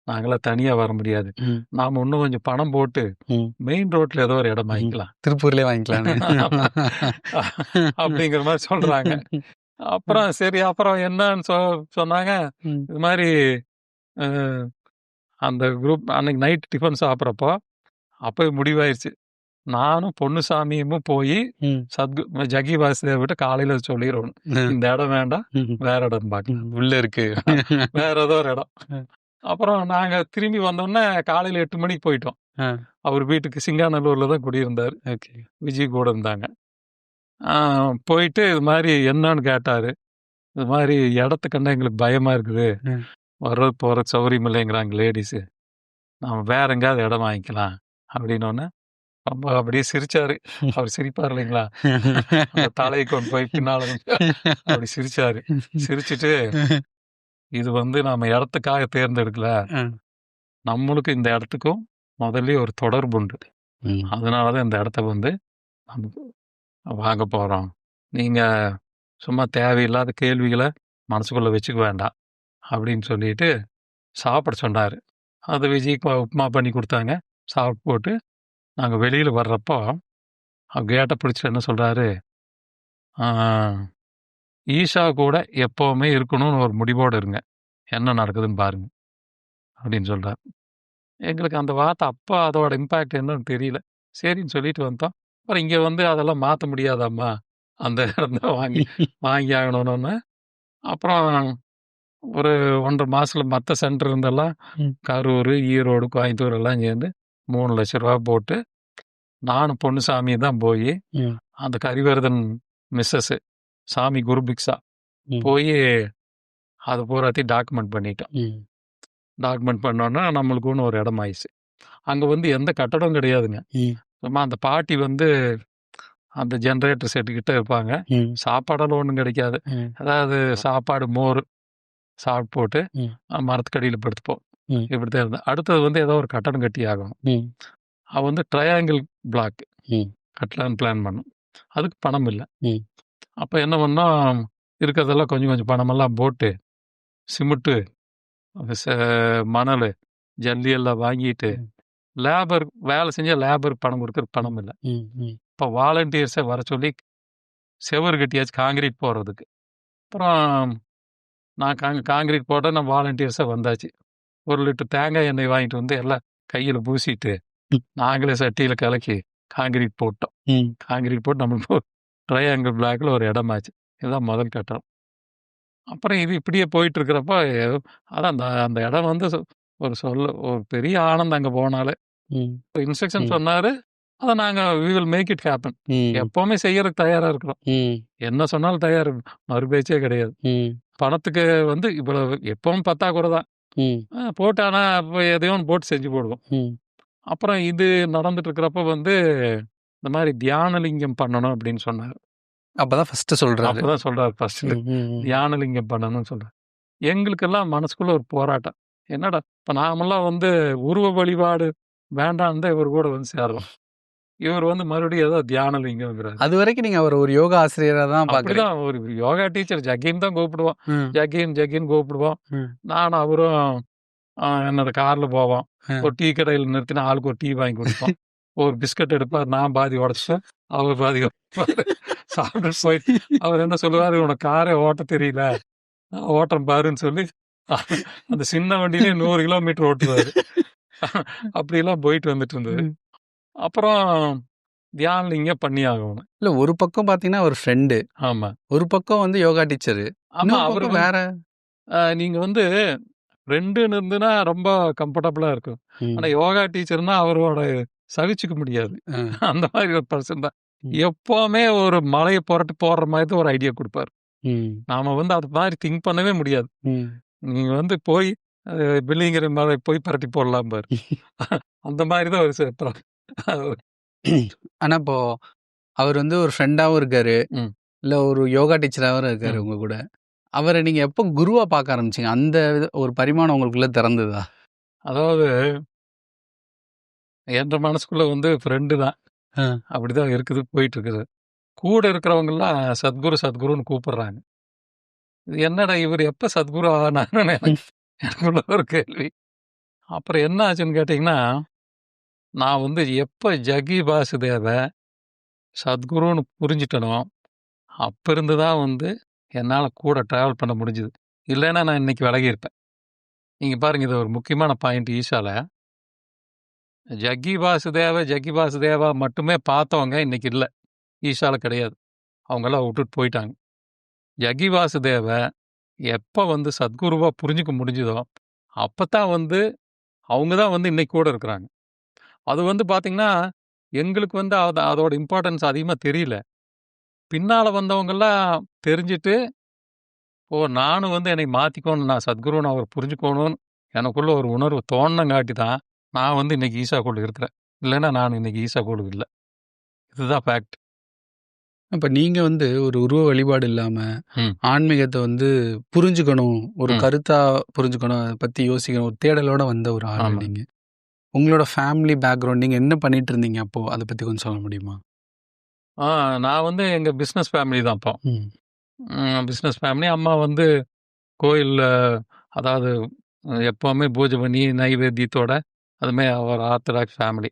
நாங்களாம் தனியாக வர முடியாது.
ம்.
நாம் இன்னும் கொஞ்சம் பணம் போட்டு
ம்.
மெயின் ரோட்டில் ஏதோ ஒரு இடம் வாங்கிக்கலாம்."
திருப்பூர்லயே வாங்கிக்கலான்னு.
அப்படிங்கிற மாதிரி சொல்கிறாங்க. அப்புறம் சரி, அப்புறம் என்னன்னு சொன்னாங்க,
ம்.
இது மாதிரி அஹ், அந்த குரூப் அன்னைக்கு நைட் டிஃபன் சாப்பிட்றப்போ அப்போ முடிவாயிருச்சு. நானும் பொன்னுசாமியும் போய்
ம்.
ஜக்கி வாசுதேவ் கிட்ட காலையில் சொல்லிடணும், இந்த இடம் வேண்டாம்,
ம்.
வேற இடம் பார்க்கலாம்,
உள்ள இருக்கு.
வேற ஏதோ ஒரு இடம். அப்புறம் நாங்கள் திரும்பி வந்தோடனே காலையில் 8 மணிக்கு போயிட்டோம். அவர் வீட்டுக்கு சிங்காநல்லூரில் தான் குடியிருந்தார்.
ஓகே.
விஜய் கூட இருந்தாங்க. போயிட்டு இது மாதிரி என்னன்னு கேட்டார். இது மாதிரி இடத்துக்கண்டா எங்களுக்கு பயமாக இருக்குது,
ம்.
வர்றது போகிறது சௌகரியம் இல்லைங்கிறாங்க லேடிஸு, நம்ம வேற எங்கேயாவது இடம் வாங்கிக்கலாம் அப்படின்னோடனே ரொம்ப அப்படியே சிரிச்சாரு. அவர் சிரிப்பார் இல்லைங்களா, அந்த தலையை கொண்டு போய் பின்னால் அப்படி சிரிச்சாரு. சிரிச்சிட்டு, இது வந்து நம்ம இடத்துக்காக தேர்ந்தெடுக்கல, நம்மளுக்கு இந்த இடத்துக்கும் முதல்ல ஒரு தொடர்பு உண்டு,
ம்.
அதனால தான் இந்த இடத்த வந்து நம்ம வாங்க போகிறோம். நீங்கள் சும்மா தேவையில்லாத கேள்விகளை மனசுக்குள்ளே வச்சுக்க வேண்டாம் அப்படின்னு சொல்லிட்டு சாப்பிட சொன்னார். அது விஜய்க்கு உப்புமா பண்ணி கொடுத்தாங்க. சாப்பிட்டு போட்டு நாங்கள் வெளியில் வர்றப்போ கேட்டை பிடிச்சிட்டு என்ன சொல்கிறாரு, ஈஷா கூட எப்போவுமே இருக்கணும்னு ஒரு முடிவோடு இருங்க, என்ன நடக்குதுன்னு பாருங்க அப்படின்னு சொல்கிறார். எங்களுக்கு அந்த வார்த்தை அப்போ அதோட இம்பேக்ட் என்னன்னு தெரியல. சரின்னு சொல்லிட்டு வந்தோம். அப்புறம் இங்கே வந்து அதெல்லாம் மாற்ற முடியாதாம்மா, அந்த இடம் தான் வாங்கி ஆகணும்னு. அப்புறம் ஒரு 1.5 மாதத்தில் மற்ற சென்டர் இருந்தெல்லாம் கரூர், ஈரோடு, கோயம்புத்தூர் எல்லாம் சேர்ந்து 3 லட்ச ரூபா போட்டு நானும் பொன்னுசாமி தான் போய் அந்த கரிவர்தன் மிஸ்ஸஸ் சாமி குருபிக்ஸா போய் அது பூராத்தையும் டாக்குமெண்ட் பண்ணிட்டோம். டாக்குமெண்ட் பண்ணோன்னா நம்மளுக்கு ஒன்று ஒரு இடம் ஆயிடுச்சு. அங்கே வந்து எந்த கட்டடம் கிடையாதுங்க. சும்மா அந்த பாட்டி வந்து அந்த ஜென்ரேட்டர் செட்டுக்கிட்ட இருப்பாங்க. சாப்பாடெல்லாம் ஒன்றும் கிடைக்காது. அதாவது சாப்பாடு மோர் சாப்பிட்டு போட்டு மரத்துக்கடியில் படுத்துப்போம். இப்படி தான் இருந்தேன். அடுத்தது வந்து ஏதோ ஒரு கட்டடம் கட்டி ஆகணும். அவன் வந்து ட்ரையாங்கிள் பிளாக் கட்டலான்னு பிளான் பண்ணும். அதுக்கு பணம் இல்லை. அப்போ என்ன பண்ணோம், இருக்கிறதெல்லாம் கொஞ்சம் கொஞ்சம் பணமெல்லாம் போட்டு சிமெண்ட்டு, மணல், ஜல்லி எல்லாம் வாங்கிட்டு லேபர் வேலை செஞ்சால் லேபருக்கு பணம் கொடுக்குறதுக்கு பணம் இல்லை. இப்போ வாலண்டியர்ஸை வர சொல்லி செவரு கட்டியாச்சு காங்கிரீட் போடுறதுக்கு. அப்புறம் நான் காங்கிரீட் போட்ட நான் வாலண்டியர்ஸை வந்தாச்சு. 1 லிட்டர் தேங்காய் எண்ணெய் வாங்கிட்டு வந்து எல்லாம் கையில் பூசிட்டு நாங்களே சட்டியில் கலக்கி காங்கிரீட் போட்டோம். காங்கிரீட் போட்டு நம்மளுக்கு ட்ரையாங்கிள் பிளாக்கில் ஒரு இடமாச்சு. இதுதான் முதல் கட்டடம். அப்புறம் இது இப்படியே போயிட்டு இருக்கிறப்ப அதான் அந்த இடம் வந்து ஒரு பெரிய ஆனந்தம். அங்கே போனாலே இன்ஸ்ட்ரக்ஷன் சொன்னார், அதை நாங்கள் we will make it happen. எப்போவுமே செய்யறதுக்கு தயாராக இருக்கிறோம். என்ன சொன்னாலும் தயார், மறுபேச்சே கிடையாது. பணத்துக்கு வந்து இவ்வளவு எப்பவும் பத்தாக்குறை தான் போட்டானா, இப்போ எதையும் போட்டு செஞ்சு போடுவோம். அப்புறம் இது நடந்துட்டு இருக்கிறப்ப வந்து இந்த மாதிரி தியானலிங்கம் பண்ணணும் அப்படின்னு சொன்னார்.
அப்பதான் ஃபர்ஸ்ட் சொல்றாரு.
அப்பதான் சொல்றாரு ஃபர்ஸ்ட் தியானலிங்கம் பண்ணணும்னு சொல்றாரு. எங்களுக்கெல்லாம் மனசுக்குள்ள ஒரு போராட்டம். என்னடா இப்போ நாமெல்லாம் வந்து உருவ வழிபாடு வேண்டான்னு தான் இவர் கூட வந்து சேர்றோம். இவர் வந்து மறுபடியும் ஏதோ தியானலிங்கம்.
அது வரைக்கும் நீங்க அவர் ஒரு யோகா ஆசிரியரா தான் பாக்குறீங்க.
அப்படிதான் ஒரு யோகா டீச்சர் ஜக்கின்னு தான் கூப்பிடுவோம். ஜக்கின்னு கூப்பிடுவோம். நானும் அவரும் என்னோட கார்ல போவோம்.
ஆ.
ஒரு டீ கடையில நிறுத்தினா ஆளுக்கு ஒரு டீ வாங்கி குடுப்போம். ஒரு பிஸ்கட் எடுப்பார். நான் பாதி உடைச்சுப்பேன். அவர் பாதி உடைப்பாரு. சாப்பிட்டுட்டு போயிட்டு அவர் என்ன சொல்லுவாரு, "உனக்கு காரே ஓட்ட தெரியல. நான் ஓட்டுறேன் பாருன்னு" சொல்லி அந்த சின்ன வண்டியிலே 100 கிலோமீட்டர் ஓட்டுவாரு. அப்படிலாம் போயிட்டு வந்துட்டு இருந்தது.
ம்.
அப்புறம் தியானம் பண்ணி ஆகணும்.
இல்ல ஒரு பக்கம் பார்த்தீங்கன்னா, ஒரு ஃப்ரெண்டு.
ஆமா.
ஒரு பக்கம் வந்து யோகா டீச்சரு.
ஆமா.
இன்னொரு
அவரு
பக்கம் வேற.
நீங்க வந்து 2ன்னு இருந்துன்னா ரொம்ப கம்ஃபர்டபுளா இருக்கும். ஆனா
ம்.
யோகா டீச்சர்னா அவரோட சகிச்சுக்க முடியாது.
ஆ.
அந்த மாரி ஒரு பர்சன் தான்.
ம்.
எப்பவுமே ஒரு மலைய புரட்டி போடுற மாரி தான் ஒரு ஐடியா குடுப்பாரு.
ம்.
நாம அது மாரி திங்க் பண்ணவே முடியாது.
ம்.
நீங்க போய் பில்லிங்கிற மலை போய் புரட்டி போடலாம்பாரு. அந்த மாரி தான் ஒரு
ஆனா இப்போ அவர் வந்து ஒரு ஃப்ரெண்டாவும் இருக்காரு.
ம்.
இல்ல ஒரு யோகா டீச்சராவும் இருக்காரு
ம்.
உங்க கூட. அவர நீங்க எப்போ குருவா பார்க்க ஆரம்பிச்சீங்க? அந்த ஒரு பரிமாணம் உங்களுக்குள்ள திறந்ததா?
அதாவது என்ற மனசுக்குள்ள ஃப்ரெண்டு தான்.
ஆ.
அப்படிதான் இருக்குது, போயிட்டு இருக்குது. கூட இருக்கிறவங்கலாம் சத்குரு, சத்குருன்னு கூப்பிடுறாங்க. இது என்னடா இவரு எப்ப சத்குரு ஆனாருன்னு எனக்குள்ள ஒரு கேள்வி. அப்புறம் என்ன ஆச்சுன்னு கேட்டீங்கன்னா, நான் எப்ப ஜக்கி வாசுதேவ சத்குருன்னு புரிஞ்சுட்டனோ, அப்ப இருந்து தான் என்னால கூட டிராவல் பண்ண முடிஞ்சது. இல்லைன்னா நான் இன்னைக்கு விலகியிருப்பேன். நீங்க பாருங்க, இது ஒரு முக்கியமான பாயிண்ட் ஈஷால. ஜக்கி வாசுதேவா மட்டுமே பார்த்தவங்க இன்னைக்கு இல்ல. ஈஷால கிடையாது. அவங்கெல்லாம் விட்டுட்டு போயிட்டாங்க. ஜக்கி வாசுதேவ எப்ப சத்குருவா புரிஞ்சுக்க முடிஞ்சதோ, அப்பத்தான் அவங்க தான் இன்னைக்கு கூட இருக்கிறாங்க. அது பார்த்தீங்கன்னா, எங்களுக்கு அதோட இம்பார்ட்டன்ஸ் அதிகமா தெரியல. பின்னால வந்தவங்கலாம் தெரிஞ்சுட்டு, ஓ! நானும் என்னை மாத்திக்கோணும், நான் சத்குருன்னு அவர் புரிஞ்சுக்கோணும்னு எனக்குள்ள ஒரு உணர்வு தோணுனங்காட்டி தான், நான் இன்னைக்கு ஈசாக்குள்ள இருக்கிறேன். இல்லன்னா நான் இன்னைக்கு ஈசாக்குள்ள இல்ல. இதுதான் ஃபேக்ட்.
அப்ப நீங்க வந்து ஒரு உருவ வழிபாடு இல்லாம,
ம்.
ஆன்மீகத்த வந்து புரிஞ்சுக்கணும், ஒரு
ம்.
கருத்தா புரிஞ்சுக்கணும், அத பத்தி யோசிக்கணும், ஒரு தேடலோட வந்த ஒரு ஆளு
ஆமா.
நீங்க. உங்களோட ஃபேமிலி பேக்ரவுண்ட் நீங்க என்ன பண்ணிட்டு இருந்தீங்க அப்போ? அத பத்தி கொஞ்சம் சொல்ல முடியுமா?
ஆ நான் எங்க பிசினஸ் ஃபேமிலி தான் அப்போ.
ம்.
Business family. அம்மா கோயில்ல, அதாவது எப்பவுமே பூஜை பண்ணி நைவேத்தியத்தோட, அதுமாரி ஒரு ஆர்த்தடாக்ஸ் ஃபேமிலி.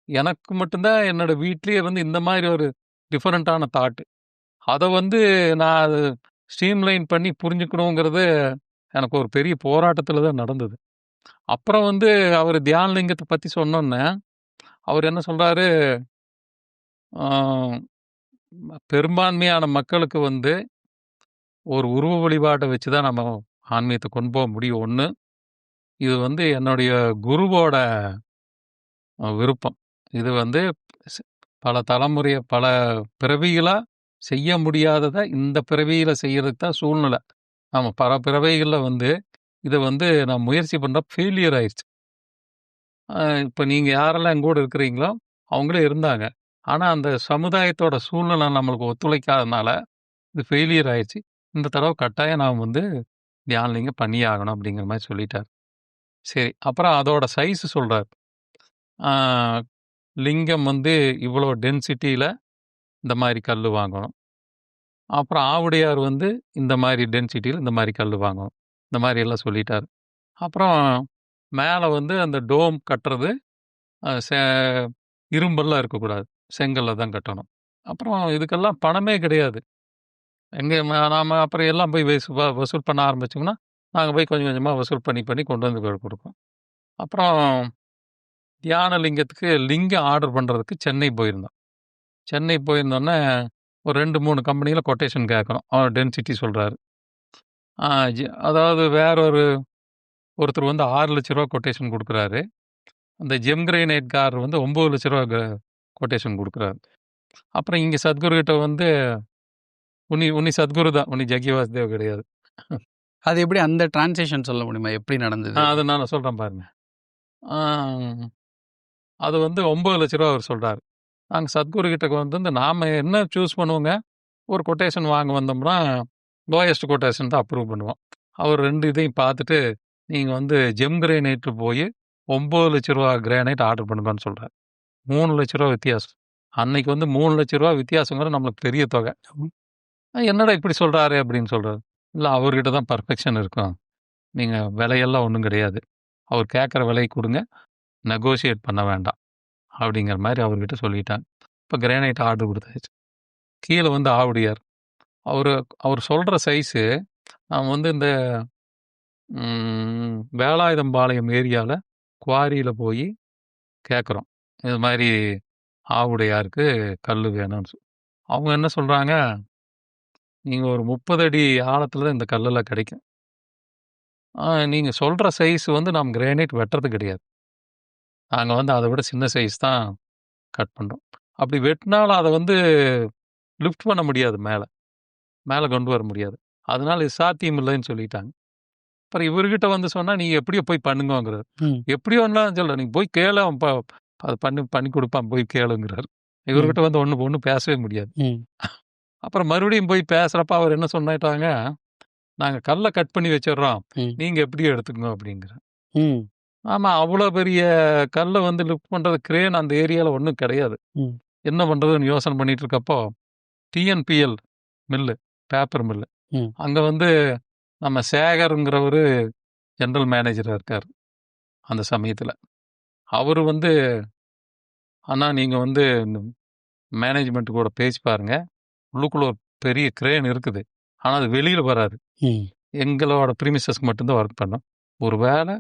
எனக்கு மட்டும் தான் என்னோட வீட்லயே இந்த மாரி ஒரு டிஃபரண்டான தாட். அத நான் அது ஸ்ட்ரீம்லைன் பண்ணி புரிஞ்சுக்கணுங்கிறது எனக்கு ஒரு பெரிய போராட்டத்துல தான் நடந்தது. அப்புறம் அவரு தியானலிங்கத்த பத்தி சொன்னோன்னே, அவரு என்ன சொல்றாரு, ஆ பெரும்பான்மையான மக்களுக்கு ஒரு உருவ வழிபாட்ட வச்சு தான் நம்ம ஆன்மீகத்த கொண்டு போக முடியும். 1. இது என்னுடைய குருவோட விருப்பம். இது ஸ் பல பல பிறவிகளா செய்ய முடியாதத இந்த பிறவியில செய்யறதுக்கு தான் சூழ்நிலை. ஆமா, பல பிறவிகள்ல இத நான் முயற்சி பண்ற ஃபெயிலியர் ஆயிருச்சு. இப்ப நீங்க யாரெல்லாம் எங்கூட இருக்கிறீங்களோ, அவங்களே இருந்தாங்க. ஆனா, அந்த சமுதாயத்தோட சூழ்நிலை நம்மளுக்கு ஒத்துழைக்காதனால, இது ஃபெயிலியர் ஆயிருச்சு. இந்த தடவ கட்டாயம் நான் தியானலிங்கம் பண்ணியே ஆகணும் அப்படிங்கிற மாரி சொல்லிட்டாரு. சரி, அப்புறம் அதோட சைஸ் சொல்றாரு. ஆ லிங்கம் இவ்வளோ டென்சிட்டியில இந்த மாரி கல்லு வாங்கணும். அப்புறம் ஆவுடையார் இந்த மாரி டென்சிட்டியில இந்த மாரி கல்லு வாங்கணும். இந்த மாரி எல்லாம் சொல்லிட்டாரு. அப்புறம் மேல அந்த டோம் கட்டுறது அ செ இரும்பெல்லாம் இருக்கக்கூடாது. செங்கல்ல தான் கட்டணும். அப்புறம் இதுக்கெல்லாம் பணமே கிடையாது. எங்க நாம அப்புறம் எல்லாம் போய் வசூல் பண்ண ஆரம்பிச்சோம்னா, நாங்க போய் கொஞ்சம் கொஞ்சமா வசூல் பண்ணி பண்ணி கொண்டு குடுப்போம். அப்புறம் தியான லிங்கத்துக்கு லிங்கம் ஆர்டர் பண்றதுக்கு சென்னை போயிருந்தோம். சென்னை போயிருந்தோன்னே, ஒரு 2, 3 கம்பெனில கொட்டேஷன் கேட்குறோம். அவர் டென்சிட்டி சொல்றாரு. ஆ அதாவது ஒருத்தர் ரூ. 6,00,000 கொட்டேஷன் குடுக்குறாரு. அந்த ஜெம் கிரைனைட்காரர் ரூ. 9,00,000 கொட்டேஷன் குடுக்குறாரு. அப்புறம் இங்க சத்குரு கிட்ட உன்னி சத்குரு தான். உன்னி ஜக்கி வாசுதேவ் கிடையாது.
அது எப்படி அந்த டிரான்சிஷன் சொல்ல முடியுமா? எப்படி நடந்தது?
அத நான் சொல்றேன் பாருங்க. ஆ அது ரூ. 9,00,000 அவர் சொல்றாரு. நாங்க சத்குரு கிட்ட நாம என்ன சூஸ் பண்ணுவோங்க, ஒரு கொட்டேஷன் வாங்க வந்தோம்னா, லோயஸ்ட் கொட்டேஷன் தான் அப்ரூவ் பண்ணுவோம். அவர் 2 இதையும் பார்த்துட்டு, நீங்க ஜெம் கிரைனைட் போய் ரூ. 9,00,000 கிரானைட் ஆர்டர் பண்ணுங்கன்னு சொல்றாரு. ரூ. 3,00,000 வித்தியாசம். அன்னைக்கு ரூ. 3,00,000 வித்தியாசங்கிறது நம்மளுக்கு பெரிய தொகை. என்னடா இப்படி சொல்றாரு அப்படின்னு சொல்றாரு. இல்ல, அவர்கிட்ட தான் பெர்ஃபெக்ஷன் இருக்கும். நீங்க விலையெல்லாம் ஒண்ணும் கிடையாது. அவர் கேட்குற விலை கொடுங்க, நெகோஷியேட் பண்ண வேண்டாம் அப்படிங்கிற மாதிரி அவர்கிட்ட சொல்லிட்டாங்க. இப்போ கிரானைட் ஆர்டர் கொடுத்தாச்சு. கீழே வந்து ஆவுடையார். அவர் அவர் சொல்கிற சைஸு நான் வந்து இந்த வேலாயுதம்பாளையம் ஏரியாவில் குவாரியில் போய் கேட்குறோம். இது மாதிரி ஆவுடையாருக்கு கல் வேணும்னு அவங்க என்ன சொல்கிறாங்க, நீங்கள் ஒரு 30 அடி ஆழத்தில் தான் இந்த கல்லெல்லாம் கிடைக்கும். நீங்கள் சொல்கிற சைஸ் வந்து நம்ம கிரானைட் வெட்டுறது கிடையாது. நாங்கள் வந்து அதை விட சின்ன சைஸ் தான் கட் பண்ணுறோம். அப்படி வெட்டினாலும் அதை வந்து லிஃப்ட் பண்ண முடியாது, மேலே கொண்டு வர முடியாது. அதனால இது சாத்தியம் இல்லைன்னு சொல்லிட்டாங்க. அப்புறம் இவர்கிட்ட வந்து சொன்னால் நீங்கள் எப்படியோ போய் பண்ணுங்கங்கிறார். எப்படியோலாம் சொல்ல, நீங்கள் போய் கேளு, அவன் அதை பண்ணி கொடுப்பான், போய் கேளுங்கிறார். இவர்கிட்ட வந்து ஒன்றும் பேசவே முடியாது. அப்புறம் மறுபடியும் போய் பேசுகிறப்ப அவர் என்ன சொன்னாட்டாங்க, நாங்கள் கல்லை கட் பண்ணி வச்சிடுறோம், நீங்கள் எப்படியோ எடுத்துக்கோங்க அப்படிங்கிற. ஆமாம், அவ்வளோ பெரிய கல்லை வந்து லிஃப்ட் பண்ணுறது கிரேன் அந்த ஏரியாவில் ஒன்றும் கிடையாது. என்ன பண்ணுறதுன்னு யோசனை பண்ணிட்டு இருக்கப்போ டிஎன்பிஎல் மில்லு, பேப்பர் மில்லு, அங்கே வந்து நம்ம சேகருங்கிறவர் ஜென்ரல் மேனேஜராக இருக்கார் அந்த சமயத்தில். அவர் வந்து, அண்ணா நீங்கள் வந்து மேனேஜ்மெண்ட்டு கூட பேசி பாருங்க, உள்ளுக்குள்ள ஒரு பெரிய கிரேன் இருக்குது, ஆனால் அது வெளியில் வராது, எங்களோட ப்ரீமிசஸ்க்கு மட்டும்தான் ஒர்க் பண்ணோம், ஒரு வேளை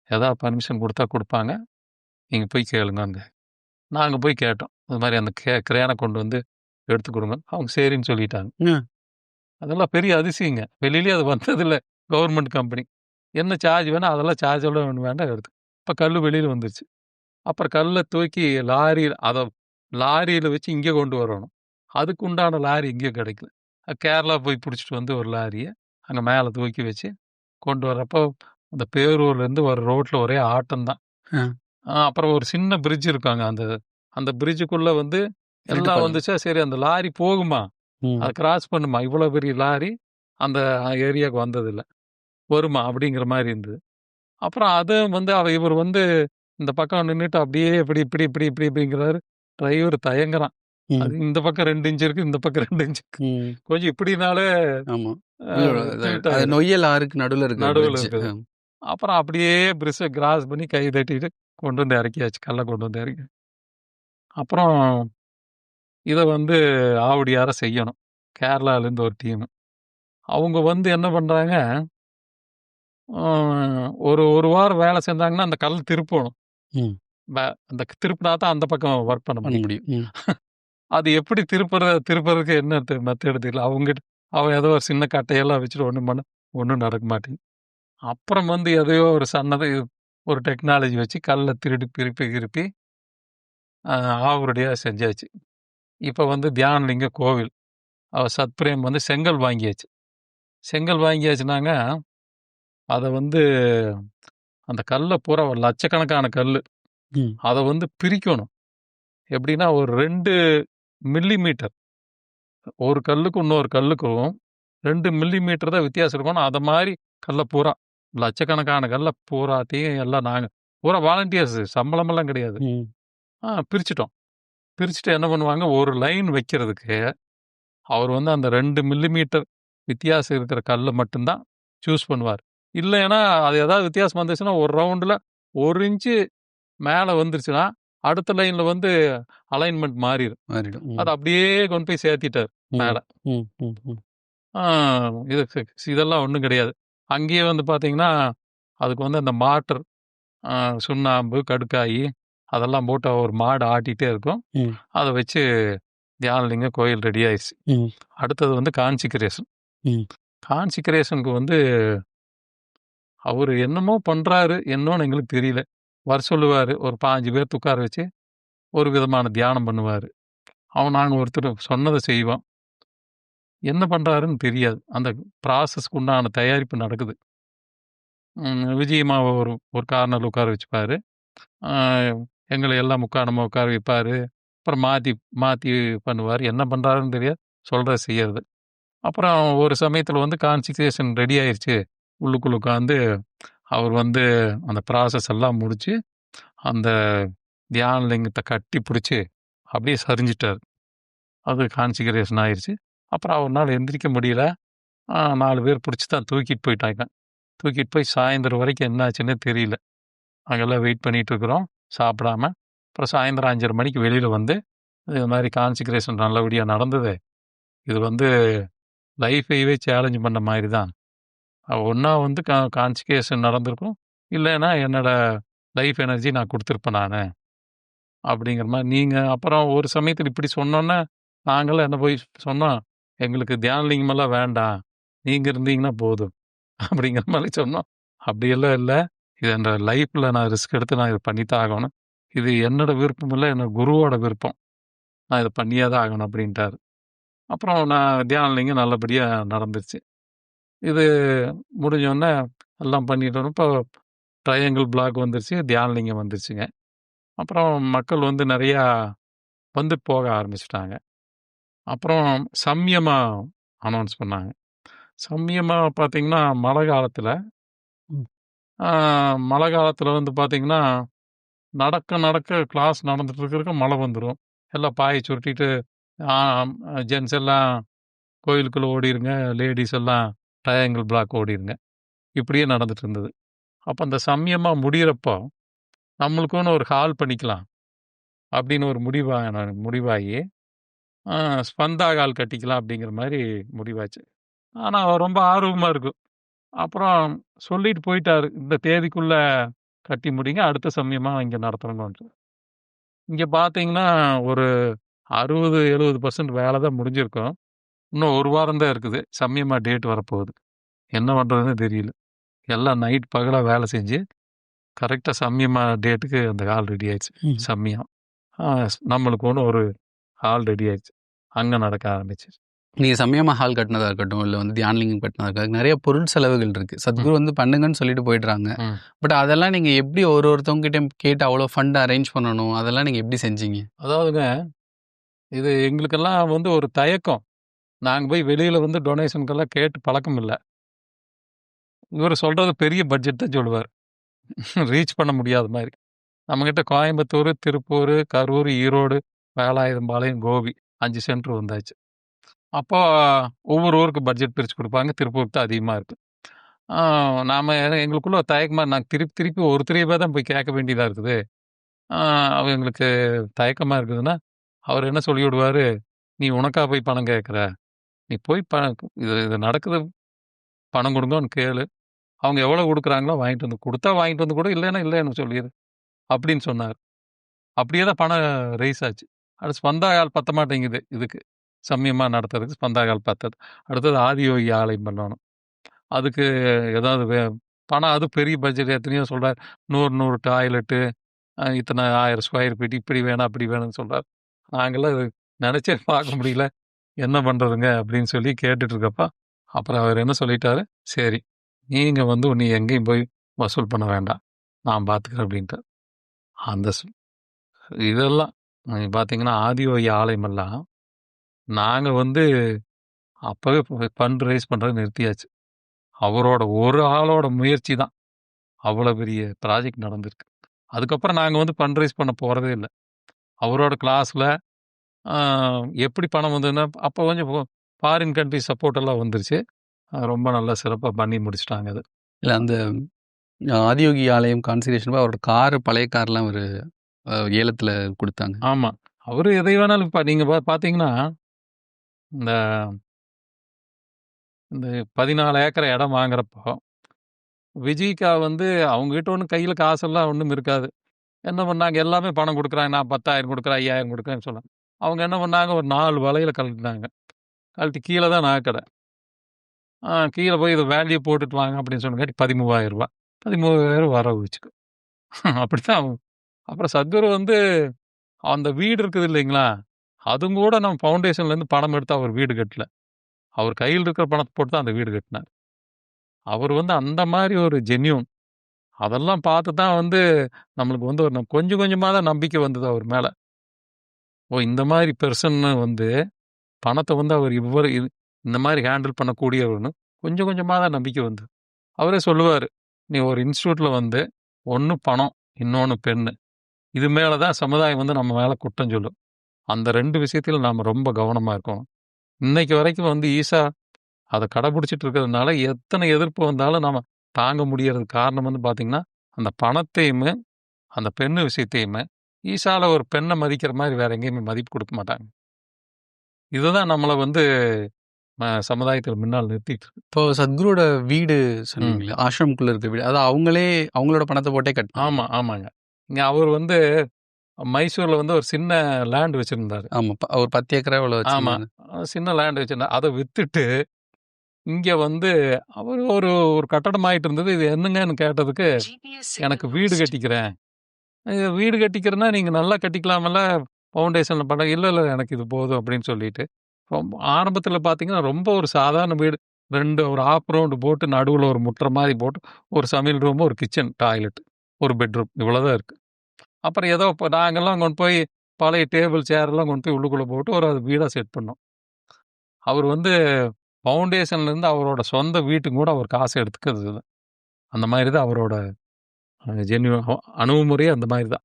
ஏதாவது பர்மிஷன் கொடுத்தா கொடுப்பாங்க, நீங்கள் போய் கேளுங்க. அங்கே நாங்கள் போய் கேட்டோம், அது மாதிரி அந்த கிரேனை கொண்டு வந்து எடுத்து கொடுங்க. அவங்க சரின்னு சொல்லிட்டாங்க. அதெல்லாம் பெரிய அதிசயங்க, வெளியிலேயே அது வந்ததில்லை. கவர்மெண்ட் கம்பெனி என்ன சார்ஜ் வேணும் அதெல்லாம் சார்ஜோட ஒன்று வேண்டாம் எடுத்து. இப்போ கல் வெளியில் வந்துருச்சு. அப்புறம் கல்லை தூக்கி லாரியில் வச்சு இங்கே கொண்டு வரணும். அதுக்கு உண்டான லாரி இங்கே கிடைக்கல. கேரளா போய் பிடிச்சிட்டு வந்து ஒரு லாரியை அங்கே மேலே தூக்கி வச்சு கொண்டு வரப்போ அந்த பேரூர்லேருந்து ஒரு ரோட்டில் ஒரே ஆட்டம்தான். அப்புறம் ஒரு சின்ன பிரிட்ஜ் இருக்காங்க, அந்த பிரிட்ஜுக்குள்ளே வந்து எல்லாம் வந்துச்சா, சரி அந்த லாரி போகுமா, அதை கிராஸ் பண்ணுமா, இவ்வளோ பெரிய லாரி அந்த ஏரியாவுக்கு வந்ததில்லை, வருமா அப்படிங்கிற மாதிரி இருந்தது. அப்புறம் அது வந்து இவர் வந்து இந்த பக்கம் நின்றுட்டு அப்படியே இப்படி இப்படி இப்படி இப்படி இப்படிங்கிறாரு. டிரைவர் தயங்குறான். அது இந்த பக்கம் 2 இன்ச் இருக்கு, இந்த பக்கம் 2 இன்ச் இருக்கு, கொஞ்சம் இப்படினாலே
நொய்யல் ஆறுக்கு நடுவில்
இருக்குது. அப்புறம் அப்படியே பிரிட்ஜை கிராஸ் பண்ணி கை தட்டிட்டு கொண்டு வந்து இறக்கியாச்சு, கல்லை கொண்டு வந்து இறக்கி. அப்புறம் இதை வந்து ஆவுடையார செய்யணும், கேரளாலேருந்து ஒரு டீமு. அவங்க வந்து என்ன பண்ணுறாங்க, ஒரு வாரம் வேலை செஞ்சாங்கன்னா அந்த கல் திருப்பணும். அந்த திருப்பினா தான் அந்த பக்கம் ஒர்க் பண்ண முடியும். அது எப்படி திருப்புறதுக்கு என்ன மெத்தட் தெரியல. அவன் ஏதோ ஒரு சின்ன கட்டையெல்லாம் வச்சுட்டு ஒன்றும் நடக்க மாட்டேங்குது. அப்புறம் வந்து எதையோ ஒரு ஒரு டெக்னாலஜி வச்சு கல்லை திருப்பி ஆவரடியாக செஞ்சாச்சு. இப்போ வந்து தியானலிங்க கோவில், அவர் சத்பிரேம் வந்து செங்கல் வாங்கியாச்சுனாங்க, அதை வந்து அந்த கல்லை பூரா ஒரு லட்சக்கணக்கான கல், அதை வந்து பிரிக்கணும். எப்படின்னா ஒரு 2 மில்லிமீட்டர், ஒரு கல்லுக்கும் இன்னொரு கல்லுக்கும் 2 மில்லிமீட்டர் தான் வித்தியாசம் இருக்கணும். அதை மாதிரி கல்லை பூரா, லட்சக்கணக்கான கல்லை பூராத்தையும் எல்லாம் நாங்கள் பூரா வாலண்டியர்ஸ், சம்பளமெல்லாம் கிடையாது, பிரிச்சுட்டோம். பிரிச்சுட்டு என்ன பண்ணுவாங்க, ஒரு லைன் வைக்கிறதுக்கு அவர் வந்து அந்த 2 மில்லிமீட்டர் வித்தியாசம் இருக்கிற கல்லை மட்டும்தான் சூஸ் பண்ணுவார். இல்லைன்னா அது ஏதாவது வித்தியாசம் வந்துச்சுன்னா ஒரு ரவுண்டில் 1 இன்ச்சு மேலே வந்துருச்சுன்னா அடுத்த லைனில் வந்து அலைன்மெண்ட் மாறிடும். அது அப்படியே கொண்டு போய் சேர்த்திட்டார் மேலே. இதெல்லாம் ஒன்றும் கிடையாது. அங்கேயே வந்து பார்த்தீங்கன்னா அதுக்கு வந்து அந்த மாட்டர், சுண்ணாம்பு, கடுக்காயி அதெல்லாம் போட்டு ஒரு மாடு ஆட்டிகிட்டே இருக்கும். அதை வச்சு தியானலிங்க கோயில் ரெடி ஆயிடுச்சு. அடுத்தது வந்து கான்சிக்ரேஷனுக்கு வந்து அவர் என்னமோ பண்ணுறாரு, என்னன்னு எங்களுக்கு தெரியல. வர சொல்லுவார், ஒரு 5 பேர் உட்கார வச்சு ஒரு விதமான தியானம் பண்ணுவார். நாங்கள் ஒருத்தர் சொன்னதை செய்வோம், என்ன பண்ணுறாருன்னு தெரியாது. அந்த ப்ராசஸ்க்கு உண்டான தயாரிப்பு நடக்குது. விஜயம்மாவை ஒரு கார்னரில் உட்கார வச்சுப்பார், எங்களை எல்லாம் முக்காணமாக உட்கார வைப்பார். அப்புறம் மாற்றி பண்ணுவார். என்ன பண்ணுறாருன்னு தெரியாது, சொல்கிறத செய்யறது. அப்புறம் ஒரு சமயத்தில் வந்து கான்சிக்ரேஷன் ரெடி ஆயிடுச்சு, உள்ளுக்குள்ள உட்காந்து அவர் வந்து அந்த ப்ராசஸ் எல்லாம் முடித்து அந்த தியானலிங்கத்தை கட்டி பிடிச்சி அப்படியே சரிஞ்சிட்டார். அது கான்சிக்ரேஷன் ஆயிடுச்சு. அப்புறம் அவரால் எந்திரிக்க முடியல, 4 பேர் பிடிச்சி தான் தூக்கிட்டு போயிட்டாங்க. தூக்கிட்டு போய் சாயந்தரம் வரைக்கும் என்னாச்சுன்னே தெரியல. அங்கெல்லாம் வெயிட் பண்ணிட்டு இருக்கிறோம் சாப்பிடாம. அப்புறம் சாயந்தரம் 5:30 மணிக்கு வெளியில் வந்து இது மாதிரி கான்சிக்ரேஷன் நல்லபடியாக நடந்தது. இது வந்து லைஃபையவே சேலஞ்ச் பண்ண மாதிரி தான். ஒன்றா வந்து கான்சிக்ரேஷன் நடந்திருக்கும், இல்லைன்னா என்னோட லைஃப் எனர்ஜி நான் கொடுத்துருப்பேன் நான் அப்படிங்கிற மாதிரி. நீங்கள் அப்புறம் ஒரு சமயத்தில் இப்படி சொன்னோன்னே நாங்களாம் என்ன போய் சொன்னோம், எங்களுக்கு தியானலிங்கமெல்லாம் வேண்டாம், நீங்கள் இருந்தீங்கன்னா போதும் அப்படிங்கிற மாதிரி சொன்னோம். அப்படியெல்லாம் இல்லை, இது என் லைஃப்பில் நான் ரிஸ்க் எடுத்து நான் இதை பண்ணித்தான் ஆகணும். இது என்னோட விருப்பம் இல்லை, என்னோட குருவோட விருப்பம். நான் இதை பண்ணியே தான் ஆகணும் அப்படின்ட்டார். அப்புறம் நான் தியானலிங்கம் நல்லபடியாக நடந்துருச்சு. இது முடிஞ்சோடனே எல்லாம் பண்ணிட்டோம். இப்போ ட்ரையாங்கிள் பிளாக் வந்துருச்சு, தியானலிங்கம் வந்துருச்சுங்க. அப்புறம் மக்கள் வந்து நிறையா வந்து போக ஆரம்பிச்சிட்டாங்க. அப்புறம் சம்யமா அனௌன்ஸ் பண்ணாங்க. சம்யமா பார்த்தீங்கன்னா மழை காலத்தில் வந்து பார்த்தீங்கன்னா நடக்க கிளாஸ் நடந்துட்டு இருக்கிறதுக்கு மழை வந்துடும். எல்லாம் பாயை சுருட்டிட்டு ஜென்ஸ் எல்லாம் கோயிலுக்குள்ளே ஓடிடுங்க, லேடிஸ் எல்லாம் ட்ரையாங்கிள் பிளாக் ஓடிடுங்க. இப்படியே நடந்துட்டு இருந்தது. அப்போ அந்த சமயமாக முடிகிறப்போ நம்மளுக்குன்னு ஒரு ஹால் பண்ணிக்கலாம் அப்படின்னு ஒரு முடிவாகி ஸ்பந்தா ஹால் கட்டிக்கலாம் அப்படிங்கிற மாதிரி முடிவாச்சு. ஆனால் ரொம்ப ஆர்வமாக இருக்கும். அப்புறம் சொல்லிட்டு போயிட்டாரு, இந்த தேதிக்குள்ளே கட்டி முடிங்க, அடுத்த சமயமாக இங்கே நடத்துகிறோன்னு. இங்கே பார்த்தீங்கன்னா ஒரு 60-70% வேலை தான் முடிஞ்சிருக்கும். இன்னும் ஒரு வாரம் தான் இருக்குது, சமயமாக டேட் வரப்போகுது. என்ன பண்ணுறதுன்னு தெரியல. எல்லாம் நைட் பகலாக வேலை செஞ்சு கரெக்டாக சமயமாக டேட்டுக்கு அந்த ஹால் ரெடி ஆயிடுச்சு. சமயம் நம்மளுக்கு ஒன்று ஒரு ஹால் ரெடி ஆயிடுச்சு, அங்கே நடக்க ஆரம்பிச்சு.
நீங்கள் சமயமாக ஹால் கட்டினதாக இருக்கட்டும், இல்லை வந்து தியானலிங்கம் கட்டினதாக இருக்கட்டும், நிறைய பொருள் செலவுகள் இருக்குது. சத்குரு வந்து பண்ணுங்கன்னு சொல்லிட்டு போயிடுறாங்க. பட் அதெல்லாம் நீங்கள் எப்படி ஒருத்தவங்ககிட்ட கேட்டு அவ்வளோ ஃபண்ட் அரேஞ்ச் பண்ணணும், அதெல்லாம் நீங்கள் எப்படி செஞ்சீங்க?
அதாவதுங்க, இது எங்களுக்கெல்லாம் வந்து ஒரு தயக்கம். நாங்கள் போய் வெளியில் வந்து டொனேஷனுக்கெல்லாம் கேட்டு பழக்கம் இல்லை. இவர் சொல்கிறது பெரிய பட்ஜெட் தான் சொல்லுவார், ரீச் பண்ண முடியாத மாதிரி. நம்மக்கிட்ட கோயம்புத்தூர், திருப்பூர், கரூர், ஈரோடு, வேலாயுதம்பாளையம், கோபி 5 சென்டர் வந்தாச்சு. அப்போ ஒவ்வொரு ஊருக்கு பட்ஜெட் பிரித்து கொடுப்பாங்க. திருப்பூருக்கு தான் அதிகமாக இருக்குது. நாம் எங்களுக்குள்ள தயக்கமாக, நாங்கள் திருப்பி ஒருத்தரையவே தான் போய் கேட்க வேண்டியதாக இருக்குது. அவங்களுக்கு தயக்கமாக இருக்குதுன்னா அவர் என்ன சொல்லி விடுவார், நீ உனக்கா போய் பணம் கேட்குற, நீ போய் இது நடக்குது, பணம் கொடுங்கன்னு கேளு, அவங்க எவ்வளோ கொடுக்குறாங்களோ வாங்கிட்டு வந்து கொடுத்தா வாங்கிட்டு வந்து கூட, இல்லைன்னா இல்லைன்னு சொல்லிடு அப்படின்னு சொன்னார். அப்படியே தான் பணம் ரைஸ் ஆச்சு. அது ஸ்பந்தாகால் பத்த மாட்டேங்குது, இதுக்கு சமயமாக நடத்துறதுக்கு ஸ்பந்தாகால் பத்தது. அடுத்தது ஆதியோகி ஆலயம் பண்ணணும், அதுக்கு ஏதாவது பணம், அது பெரிய பட்ஜெட். எத்தனையோ சொல்கிறார், 100 டாய்லெட்டு, இத்தனை 1000 ஸ்கொயர் ஃபீட், இப்படி வேணும் அப்படி வேணும்னு சொல்கிறார். நாங்களாம் இது நினச்சே பார்க்க முடியல, என்ன பண்ணுறதுங்க அப்படின்னு சொல்லி கேட்டுட்ருக்கப்பா, அப்புறம் அவர் என்ன சொல்லிட்டாரு, சரி நீங்கள் வந்து நீ எங்கேயும் போய் வசூல் பண்ண வேண்டாம், நான் பார்த்துக்கிறேன் அப்படின்ட்டு. அந்த இதெல்லாம் பார்த்தீங்கன்னா ஆதியோகி ஆலயமெல்லாம் நாங்கள் வந்து அப்போவே ஃபண்ட் ரைஸ் பண்ணுறது நிறுத்தியாச்சு. அவரோட ஒரு ஆளோட முயற்சி தான் அவ்வளோ பெரிய ப்ராஜெக்ட் நடந்திருக்கு. அதுக்கப்புறம் நாங்கள் வந்து ஃபண்ட் ரைஸ் பண்ண போகிறதே இல்லை. அவரோட கிளாஸில் எப்படி பணம் வந்ததுன்னா, அப்போ கொஞ்சம் ஃபாரின் கண்ட்ரி சப்போர்ட் எல்லாம் வந்துருச்சு. ரொம்ப நல்லா சிறப்பாக பண்ணி முடிச்சிட்டாங்க அது.
இல்லை, அந்த ஆதியோகி ஆலயம் கான்சன்ட்ரேஷன் அவரோட பழைய கார்லாம் ஒரு ஏலத்தில் கொடுத்தாங்க.
ஆமாம், அவர் எதை வேணாலும் நீங்கள் பார்த்தீங்கன்னா, இந்த 14 ஏக்கர் இடம் வாங்குறப்போ விஜய்க்கா வந்து அவங்ககிட்ட ஒன்றும் கையில் காசெல்லாம் ஒன்றும் இருக்காது. என்ன பண்ணாங்க, எல்லாமே பணம் கொடுக்குறாங்க, நான் 10,000 கொடுக்குறேன், 5,000 கொடுக்குறேன்னு சொன்னாங்க. அவங்க என்ன பண்ணாங்க, ஒரு 4 வலையில் கழட்டினாங்க. கழட்டி கீழே தான் நகைக்கடை, கீழே போய் இதை வேல்யூ போட்டுட்டு வாங்க அப்படின்னு சொன்னங்காட்டி 13,000 ரூபா, 13,000 வர வச்சுக்கு. அப்படித்தான். அப்புறம் சத்குரு வந்து அந்த வீடு இருக்குது இல்லைங்களா, அதுவும் கூட நம்ம ஃபவுண்டேஷன்லேருந்து பணம் எடுத்து அவர் வீடு கட்டல, அவர் கையில் இருக்கிற பணத்தை போட்டு தான் அந்த வீடு கட்டினார். அவர் வந்து அந்த மாதிரி ஒரு ஜென்யூன். அதெல்லாம் பார்த்து தான் வந்து நம்மளுக்கு வந்து ஒரு கொஞ்சம் கொஞ்சமாக தான் நம்பிக்கை வந்தது அவர் மேலே. ஓ, இந்த மாதிரி பெர்சன்னு வந்து பணத்தை வந்து அவர் இந்த மாதிரி ஹேண்டில் பண்ணக்கூடியவர்னு கொஞ்சம் கொஞ்சமாக தான் நம்பிக்கை வந்தது. அவரே சொல்லுவார், நீ ஒரு இன்ஸ்டியூட்டில் வந்து ஒன்று பணம், இன்னொன்று பெண்ணு, இது மேலே தான் சமுதாயம் வந்து நம்ம மேலே குற்றம் சொல்லும். அந்த 2 விஷயத்தில் நாம் ரொம்ப கவனமாக இருக்கணும். இன்னைக்கு வரைக்கும் வந்து ஈஷா அதை கடைபிடிச்சிட்டு இருக்கிறதுனால எத்தனை எதிர்ப்பு வந்தாலும் நம்ம தாங்க முடியறதுக்கு காரணம் வந்து பார்த்திங்கன்னா அந்த பணத்தையுமே அந்த பெண்ணு விஷயத்தையுமே ஈசால ஒரு பெண்ணை மதிக்கிற மாதிரி வேற எங்கேயுமே மதிப்பு கொடுக்க மாட்டாங்க. இதுதான் நம்மளை வந்து சமுதாயத்தில் முன்னால் நிறுத்திட்டு இருக்கு.
இப்போ சத்குருவோட வீடு
ம்.
சொன்னீங்களே, ஆசிரமக்குள்ள இருக்க வீடு. அது அவங்களே அவங்களோட பணத்தை போட்டே கட்டினாங்க.
ஆமாங்க. இங்க அவர் வந்து மைசூர்ல வந்து ஒரு சின்ன லேண்ட் வச்சிருந்தாரு.
ஆமா. ஒரு 10 ஏக்கரா இவ்வளோ
ஆமா.
வச்சிருந்தாங்க.
சின்ன லேண்ட் வச்சிருந்தார். அதை வித்துட்டு இங்க வந்து அவர் ஒரு ஒரு கட்டடம் ஆயிட்டு இருந்தது. இது என்னங்கன்னு கேட்டதுக்கு, எனக்கு வீடு கட்டிக்கிறேன். வீடு கட்டிக்கிறேன்னா நீங்க நல்லா கட்டிக்கலாமல்ல, ஃபவுண்டேஷன்ல பண்ண. இல்ல எனக்கு இது போதும் அப்படின்னு சொல்லிட்டு, ரொம்ப ஆரம்பத்துல பார்த்தீங்கன்னா, ரொம்ப ஒரு சாதாரண வீடு. 2 ஒரு ஹாஃப் ரவுண்டு போட்டு நடுவுல ஒரு முற்ற மாரி போட்டு, ஒரு சமையல் ரூமு, ஒரு கிச்சன், டாய்லெட், ஒரு பெட்ரூம் இவ்வளோதான் இருக்கு. அப்புறம் ஏதோ இப்ப நாங்கலாம் கொண்டு போய் பழைய டேபிள், சேரெல்லாம் கொண்டு போய் உள்ளுக்குள்ள போட்டு ஒரு அது வீடா செட் பண்ணோம். அவர் வந்து ஃபவுண்டேஷன்லேருந்து அவரோட சொந்த வீட்டுக்கு கூட அவர் காசு எடுத்துக்கிறது இல்ல. அந்த மாரி தான் அவரோட அணுகுமுறையே அந்த மாரி தான்.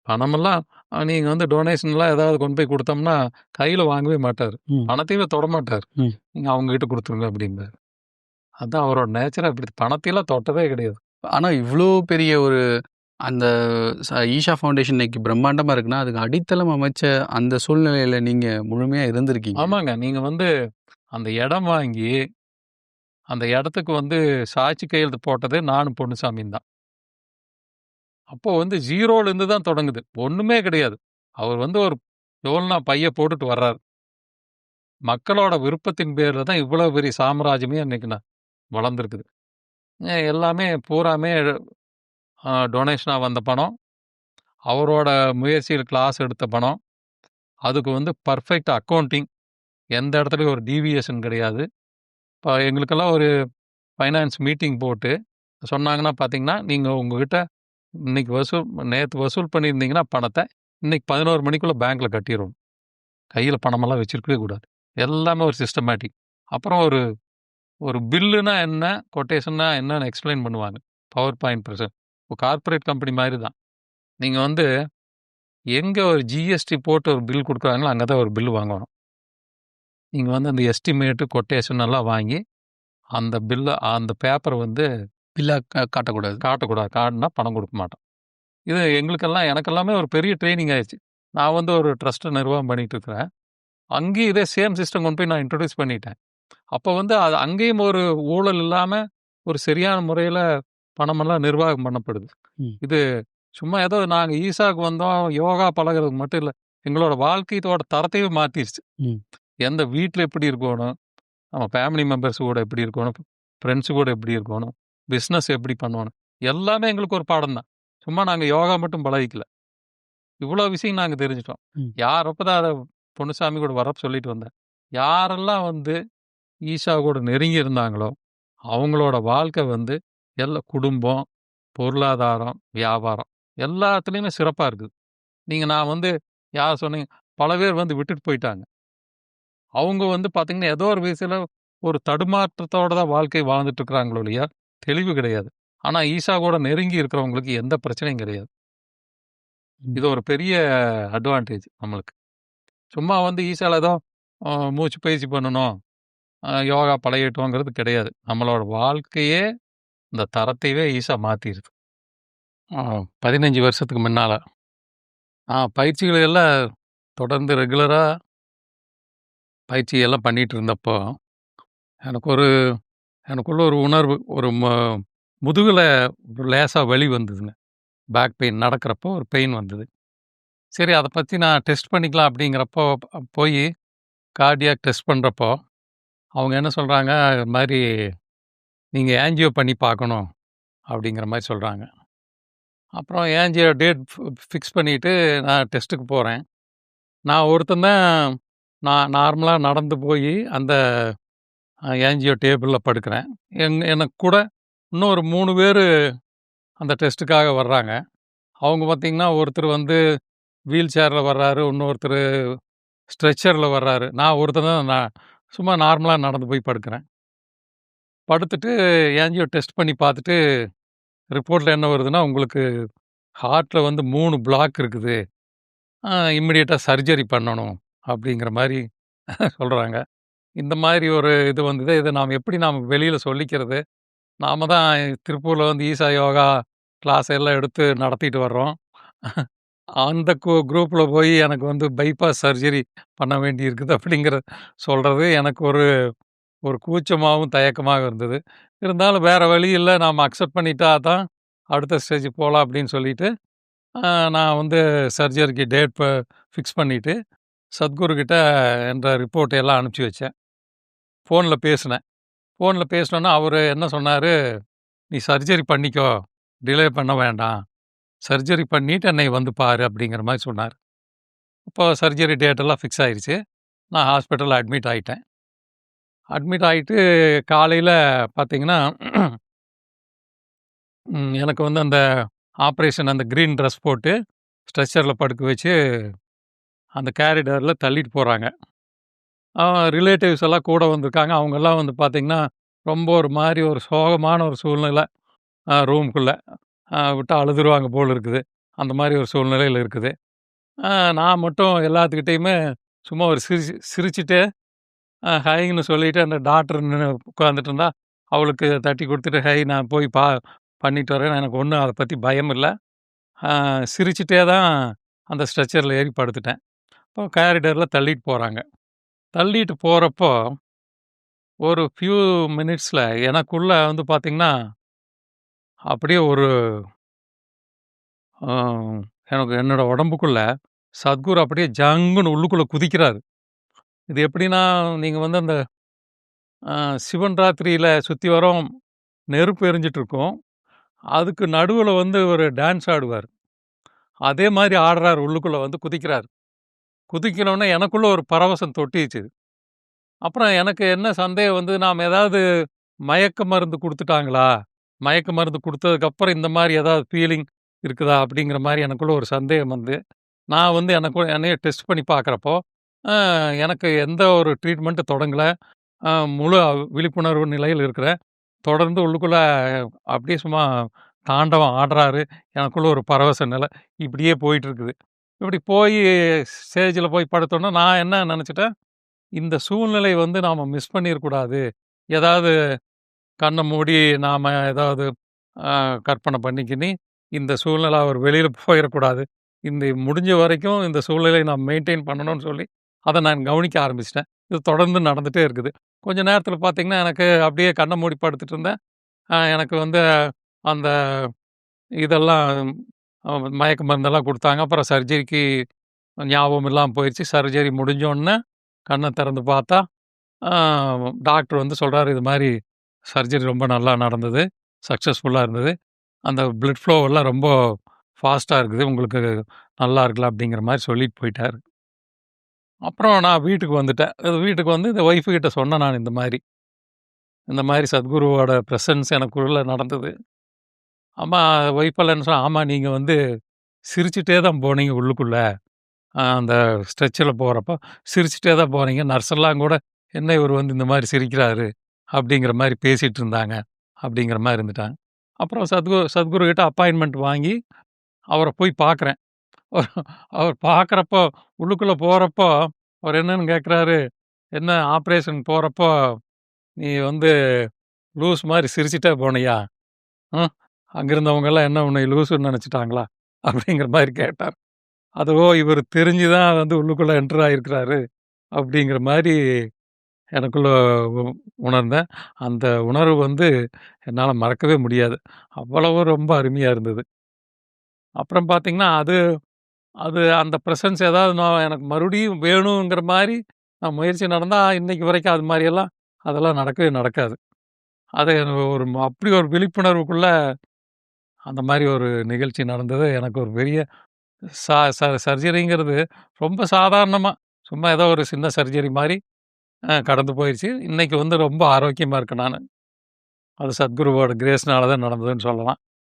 பணமெல்லாம் நீங்க வந்து டொனேஷன்லாம் ஏதாவது கொண்டு போய் குடுத்தோம்னா, கையில வாங்கவே மாட்டாரு.
ம்.
பணத்தையுமே தொடமாட்டாரு.
ம்.
நீங்க அவங்ககிட்ட குடுத்துருங்க அப்படிம்பாரு. அதான் அவரோட நேச்சரே அப்படி. பணத்தையெல்லாம் தொட்டதே கிடையாது.
ஆனா இவ்ளோ பெரிய ஒரு அந்த ஈஷா ஃபவுண்டேஷன் இன்னைக்கு பிரம்மாண்டமா இருக்குன்னா, அதுக்கு அடித்தளம் அமைச்ச அந்த சூழ்நிலையில நீங்க முழுமையா இருந்திருக்கீங்க.
ஆமாங்க. நீங்க வந்து அந்த இடம் வாங்கி, அந்த இடத்துக்கு வந்து சாட்சி கையெழுத்து போட்டதே நானும் பொன்னுசாமியும் தான். அப்போ வந்து 0லேருந்து தான் தொடங்குது. ஒண்ணுமே கிடையாது. அவர் வந்து ஒரு தோள்னா பைய போட்டுட்டு வர்றாரு. மக்களோட விருப்பத்தின் பேர்ல தான் இவ்வளவு பெரிய சாம்ராஜ்யமே இன்னைக்கு வளர்ந்திருக்குது. எல்லாமே பூராமே டொனேஷனா வந்த பணம். அவரோட முயற்சியில் கிளாஸ் எடுத்த பணம். அதுக்கு வந்து பர்ஃபெக்ட் அக்கவுண்டிங். எந்த இடத்துலயும் ஒரு டீவியேஷன் கிடையாது. இப்போ எங்களுக்கெல்லாம் ஒரு ஃபைனான்ஸ் மீட்டிங் போட்டு சொன்னாங்கன்னா பார்த்தீங்கன்னா, நீங்க உங்ககிட்ட இன்னைக்கு நேத்து வசூல் பண்ணியிருந்தீங்கன்னா பணத்த, இன்னைக்கு 11 மணிக்குள்ள பேங்க்ல கட்டிறணும். கையில பணமெல்லாம் வச்சிருக்கவே கூடாது. எல்லாமே ஒரு சிஸ்டமேட்டிக். அப்புறம் ஒரு ஒரு பில்லுனா என்ன, கொட்டேஷன்னா என்னன்னு எக்ஸ்பிளைன் பண்ணுவாங்க. பவர் பாயிண்ட் பிரசன். ஒரு கார்ப்பரேட் கம்பெனி மாரி தான். நீங்க வந்து எங்க ஒரு ஜிஎஸ்டி போட்டு ஒரு பில் குடுக்குறாங்களோ, அங்க தான் ஒரு பில் வாங்கணும். நீங்க வந்து அந்த எஸ்டிமேட், கொட்டேஷன் எல்லாம் வாங்கி, அந்த அந்த பேப்பர வந்து
பில்லா காட்டக்கூடாது.
காட்டக்கூடாது. காட்டுனா பணம் குடுக்க மாட்டோம். இது எனக்கெல்லாமே ஒரு பெரிய ட்ரெய்னிங் ஆயிருச்சு. நான் வந்து ஒரு ட்ரஸ்ட்ட நிர்வாகம் பண்ணிட்டு இருக்கிறேன். அங்கேயும் இதே சேம் சிஸ்டம் கொண்டு போய் நான் இன்ட்ரோடியூஸ் பண்ணிட்டேன். அப்ப வந்து அது அங்கேயும் ஒரு ஊழல் இல்லாம, ஒரு சரியான முறையில பணமெல்லாம் நிர்வாகம் பண்ணப்படுது.
ம்.
இது சும்மா ஏதோ நாங்க ஈசாக்கு வந்தோம், யோகா பழகுறதுக்கு மட்டும் இல்ல. எங்களோட வாழ்க்கையோட தரத்தையே மாத்திருச்சு.
ம்.
எந்த வீட்ல எப்படி இருக்கணும், நம்ம ஃபேமிலி மெம்பர்ஸ் கூட எப்படி இருக்கணும், ஃப்ரெண்ட்ஸ் கூட எப்படி இருக்கணும், பிசினஸ் எப்படி பண்ணணும், எல்லாமே எங்களுக்கு ஒரு பாடம் தான். சும்மா நாங்க யோகா மட்டும் பழகிக்கல. இவ்வளோ விஷயம் நாங்க தெரிஞ்சுட்டோம்.
ம்.
அப்பதான் அத பொன்னுசாமி கூட வரப்ப சொல்லிட்டு வந்தேன். யாரெல்லாம் வந்து ஈஷா கூட நெருங்கி இருந்தாங்களோ, அவங்களோட வாழ்க்கை வந்து குடும்பம், பொருளாதாரம், வியாபாரம் எல்லாத்துலயுமே சிறப்பா இருக்குது. நான் வந்து யார் சொன்னீங்க, பல பேர் வந்து விட்டுட்டு போயிட்டாங்க. அவங்க வந்து பார்த்தீங்கன்னா, ஏதோ ஒரு விஷயத்துல ஒரு தடுமாற்றத்தோட தான் வாழ்க்கை வாழ்ந்துட்டு இருக்கிறாங்களோ ஒழிய, தெளிவு கிடையாது. ஆனா ஈஷா கூட நெருங்கி இருக்கிறவங்களுக்கு எந்த பிரச்சனையும் கிடையாது. இது ஒரு பெரிய அட்வான்டேஜ் நம்மளுக்கு. சும்மா வந்து ஈஷால ஏதோ மூச்சு பயிற்சி பண்ணணும், யோகா பழகிட்டோங்கிறது கிடையாது. நம்மளோட வாழ்க்கையே இந்த தரத்தையே ஈஷா மாத்திருது. 15 வருஷத்துக்கு முன்னால. பயிற்சிகள் எல்லாம் தொடர்ந்து ரெகுலரா பயிற்சி எல்லாம் பண்ணிட்டு இருந்தப்போ, எனக்கு எனக்குள்ள ஒரு உணர்வு, ஒரு முதுகுல லேசா வலி வந்ததுங்க. பேக் பெயின் நடக்கிறப்போ ஒரு பெயின் வந்தது. சரி அத பத்தி நான் டெஸ்ட் பண்ணிக்கலாம் அப்படிங்கிறப்போ, போயி கார்டியாக் டெஸ்ட் பண்றப்போ, அவங்க என்ன சொல்றாங்க, "இது மாரி நீங்க ஆஞ்சியோ பண்ணி பார்க்கணும்." அப்படிங்கிற மாரி சொல்றாங்க. அப்புறம் ஆஞ்சியோ டேட் ஃபிக்ஸ் பண்ணிட்டு நான் டெஸ்ட்டுக்கு போறேன். நான் ஒருத்தன் தான் நான் நார்மலா நடந்து போயி அந்த ஆஞ்சியோ டேபிள்ல படுக்கிறேன். எனக்கு கூட இன்னும் ஒரு 3 பேரு அந்த டெஸ்ட்டுக்காக வர்றாங்க. அவங்க பார்த்தீங்கன்னா, ஒருத்தர் வந்து வீல் சேர்ல வர்றாரு, இன்னொருத்தரு ஸ்ட்ரெச்சர்ல வர்றாரு. நான் ஒருத்தன் தான் சும்மா நார்மலா நடந்து போய் படுக்கிறேன். படுத்துட்டு ஆஞ்சியோ டெஸ்ட் பண்ணி பார்த்துட்டு, ரிப்போர்ட்ல என்ன வருதுன்னா, உங்களுக்கு ஹார்ட்ல வந்து 3 பிளாக் இருக்குது. இமிடியேட்டா சர்ஜரி பண்ணணும் அப்படிங்கிற மாரி சொல்றாங்க. இந்த மாதிரி ஒரு இது வந்தது. இத நாம எப்படி வெளியில சொல்லிக்கிறது? நாம தான் திருப்பூர்ல வந்து ஈசா யோகா கிளாஸ் எல்லாம் எடுத்து நடத்திட்டு வர்றோம். அந்த குரூப்ல போய் எனக்கு வந்து பைபாஸ் சர்ஜரி பண்ண வேண்டியிருக்குது அப்படிங்கிற சொல்றது எனக்கு ஒரு ஒரு கூச்சமாவும், தயக்கமாவும் இருந்தது. இருந்தாலும் வேற வழி இல்ல. நாம அக்செப்ட் பண்ணிட்டா தான் அடுத்த ஸ்டேஜ் போலாம் அப்படின்னு சொல்லிட்டு, அ நான் வந்து சர்ஜரிக்கு டேட் ஃபிக்ஸ் பண்ணிட்டு, சத்குரு கிட்ட என்ற ரிப்போர்ட் எல்லாம் அனுப்பிச்சு வச்சேன். ஃபோன்ல பேசினேன். ஃபோன்ல பேசினோனே அவரு என்ன சொன்னாரு, "நீ சர்ஜரி பண்ணிக்கோ. டிலே பண்ண வேண்டாம். சர்ஜரி பண்ணிட்டு என்னைய வந்து பாரு" அப்படிங்கிற மாரி சொன்னாரு. அப்போ சர்ஜரி டேட் எல்லாம் ஃபிக்ஸ் ஆயிருச்சு. நான் ஹாஸ்பிட்டல்ல அட்மிட் ஆயிட்டேன். அட்மிட் ஆயிட்டு காலையில பார்த்தீங்கன்னா, எனக்கு வந்து அந்த ஆப்ரேஷன் அந்த கிரீன் ட்ரெஸ் போட்டு ஸ்ட்ரெச்சர்ல படுக்க வச்சு, அந்த காரிடார்ல தள்ளிட்டு போறாங்க. ரிலேட்டிவ்ஸ் எல்லாம் கூட வந்திருக்காங்க. அவங்கலாம் வந்து பார்த்தீங்கன்னா, ரொம்ப ஒரு மாரி ஒரு சோகமான ஒரு சூழ்நிலை. ரூம்குள்ள. விட்டா அழுதுருவாங்க போல இருக்குது. அந்த மாரி ஒரு சூழ்நிலையில இருக்குது. அ நான் மட்டும் எல்லாத்துக்கிட்டயுமே சும்மா ஒரு சிரிச்சுட்டு, ஹைன்னு சொல்லிட்டு அந்த டாக்டர் உட்காந்துட்டு இருந்தா, அவளுக்கு தட்டி குடுத்துட்டு, "ஹை நான் போய் பண்ணிட்டு வரேன். எனக்கு ஒண்ணும் அத பத்தி பயம் இல்ல." அ சிரிச்சுட்டே தான் அந்த ஸ்ட்ரெச்சர்ல ஏறி படுத்துட்டேன். இப்போ காரிடார்ல தள்ளிட்டு போறாங்க. தள்ளிட்டு போறப்போ, ஒரு ஃபியூ மினிட்ஸ்ல எனக்குள்ள வந்து பார்த்தீங்கன்னா, அப்படியே ஒரு அ எனக்கு என்னோட உடம்புக்குள்ள சத்குரு அப்படியே ஜங்குன்னு உள்ளுக்குள்ள குதிக்கிறாரு. இது எப்படின்னா, நீங்க வந்து அந்த சிவன் ராத்திரியில சுத்தி வரும் நெருப்பு எரிஞ்சுட்டு இருக்கும். அதுக்கு நடுவுல வந்து ஒரு டான்ஸ் ஆடுவாரு. அதே மாரி ஆடுறாரு உள்ளுக்குள்ள வந்து குதிக்கிறாரு. குதிக்கனோனே எனக்குள்ள ஒரு பரவசம் தொட்டிச்சு. அப்புறம் எனக்கு என்ன சந்தேகம் வந்து, நாம ஏதாவது மயக்க மருந்து குடுத்துட்டாங்களா? மயக்க மருந்து குடுத்ததுக்கப்புறம் இந்த மாரி ஏதாவது ஃபீலிங் இருக்குதா? அப்படிங்கிற மாரி எனக்குள்ள ஒரு சந்தேகம் வந்து, நான் வந்து என்னைய டெஸ்ட் பண்ணி பார்க்குறப்போ, அ எனக்கு எந்த ஒரு ட்ரீட்மெண்ட்டும் தொடங்கல. அ முழு விழிப்புணர்வு நிலையில் இருக்கிறேன். தொடர்ந்து உள்ளுக்குள்ள அப்படியே சும்மா தாண்டவம் ஆடுறாரு. எனக்குள்ள ஒரு பரவச நிலை. இப்படியே போயிட்டுருக்குது. இப்படி போயி ஸ்டேஜ்ல போய் படுத்தோனே, நான் என்ன நெனச்சுட்டேன், இந்த சூழ்நிலை வந்து நாம மிஸ் பண்ணிறக்கூடாது. ஏதாவது கண்ண மூடி நாம ஏதாவது அ கற்பனை பண்ணிக்கினி, இந்த சூழ்நிலை அவர் வெளியில போயிறக்கூடாது. இந்த முடிஞ்ச வரைக்கும் இந்த சூழ்நிலையை நான் மெயின்டெயின் பண்ணணும்னு சொல்லி, அத நான் கவனிக்க ஆரம்பிச்சுட்டேன். இது தொடர்ந்து நடந்துட்டே இருக்குது. கொஞ்ச நேரத்தில பார்த்தீங்கன்னா, எனக்கு அப்படியே கண்ண மூடி படுத்துட்டு இருந்தேன். எனக்கு வந்து அந்த இதெல்லாம் அ மயக்க மருந்தெல்லாம் குடுத்தாங்க. அப்புறம் சர்ஜரிக்கு ஞாபகம் இல்லாம போயிருச்சு. சர்ஜரி முடிஞ்சோனே கண்ண திறந்து பார்த்தா, ஆ டாக்டர் வந்து சொல்றாரு, "இது மாரி சர்ஜரி ரொம்ப நல்லா நடந்தது. சக்சஸ்ஃபுல்லா இருந்தது. அந்த பிளட் ஃப்ளோ எல்லாம் ரொம்ப ஃபாஸ்ட்டா இருக்குது. உங்களுக்கு நல்லா இருக்கலாம்." அப்படிங்கிற மாரி சொல்லிட்டு போயிட்டாரு. அப்புறம் நான் வீட்டுக்கு வந்துட்டேன். வீட்டுக்கு வந்து இந்த ஒய்ஃப் கிட்ட சொன்னேன் நான் இந்த மாரி சத்குருவோட பிரசன்ஸ் எனக்குள்ள நடந்தது. அம்மா ஒய்ஃபெல்லாம் என்ன சொன்னா, "ஆமா நீங்க வந்து சிரிச்சுட்டே தான் போனீங்க உள்ளுக்குள்ள. அந்த ஸ்ட்ரெச்சர்ல போறப்போ சிரிச்சுட்டே தான் போனீங்க. நர்ஸெல்லாம் கூட என்ன இவரு வந்து இந்த மாரி சிரிக்கிறாரு." அப்படிங்கிற மாரி பேசிட்டு இருந்தாங்க. அப்படிங்கிற மாரி இருந்துட்டாங்க. அப்புறம் சத்குரு கிட்ட அப்பாயின்ட்மென்ட் வாங்கி அவர போய் பார்க்குறேன். அவர் பார்க்குறப்போ உள்ளுக்குள்ள போறப்போ, அவர் என்னன்னு கேட்குறாரு, "என்ன ஆப்ரேஷன் போறப்போ நீ வந்து லூஸ் மாரி சிரிச்சுட்டே போனியா? ம். அங்க இருந்தவங்கலாம் என்ன உன்னைய லூசுன்னு நெனச்சுட்டாங்களா?" அப்படிங்கிற மாரி கேட்டார். அதுவோ இவரு தெரிஞ்சு தான் வந்து உள்ளுக்குள்ள என்டர் ஆயிருக்கிறாரு. அப்படிங்கிற மாரி எனக்குள்ள உ உணர்ந்தேன். அந்த உணர்வு வந்து என்னால மறக்கவே முடியாது. அவ்வளவு ரொம்ப அருமையா இருந்தது. அப்புறம் பார்த்தீங்கன்னா, அது அது அந்த பிரசன்ஸ் ஏதாவது நான் எனக்கு மறுபடியும் வேணுங்கிற மாரி நான் முயற்சி நடந்தா, இன்னைக்கு வரைக்கும் அது மாரியெல்லாம் அதெல்லாம் நடக்கவே நடக்காது. அது ஒரு அப்படி ஒரு விழிப்புணர்வுக்குள்ள அந்த மாரி ஒரு நிகழ்ச்சி நடந்தது. எனக்கு ஒரு பெரிய ச ச சர்ஜரிங்கிறது ரொம்ப சாதாரணமா, சும்மா ஏதோ ஒரு சின்ன சர்ஜரி மாரி கடந்து போயிருச்சு. இன்னைக்கு வந்து ரொம்ப ஆரோக்கியமா இருக்கேன் நானு. அது சத்குருவோட கிரேஸ்னால தான் நடந்ததுன்னு சொல்லலாம்.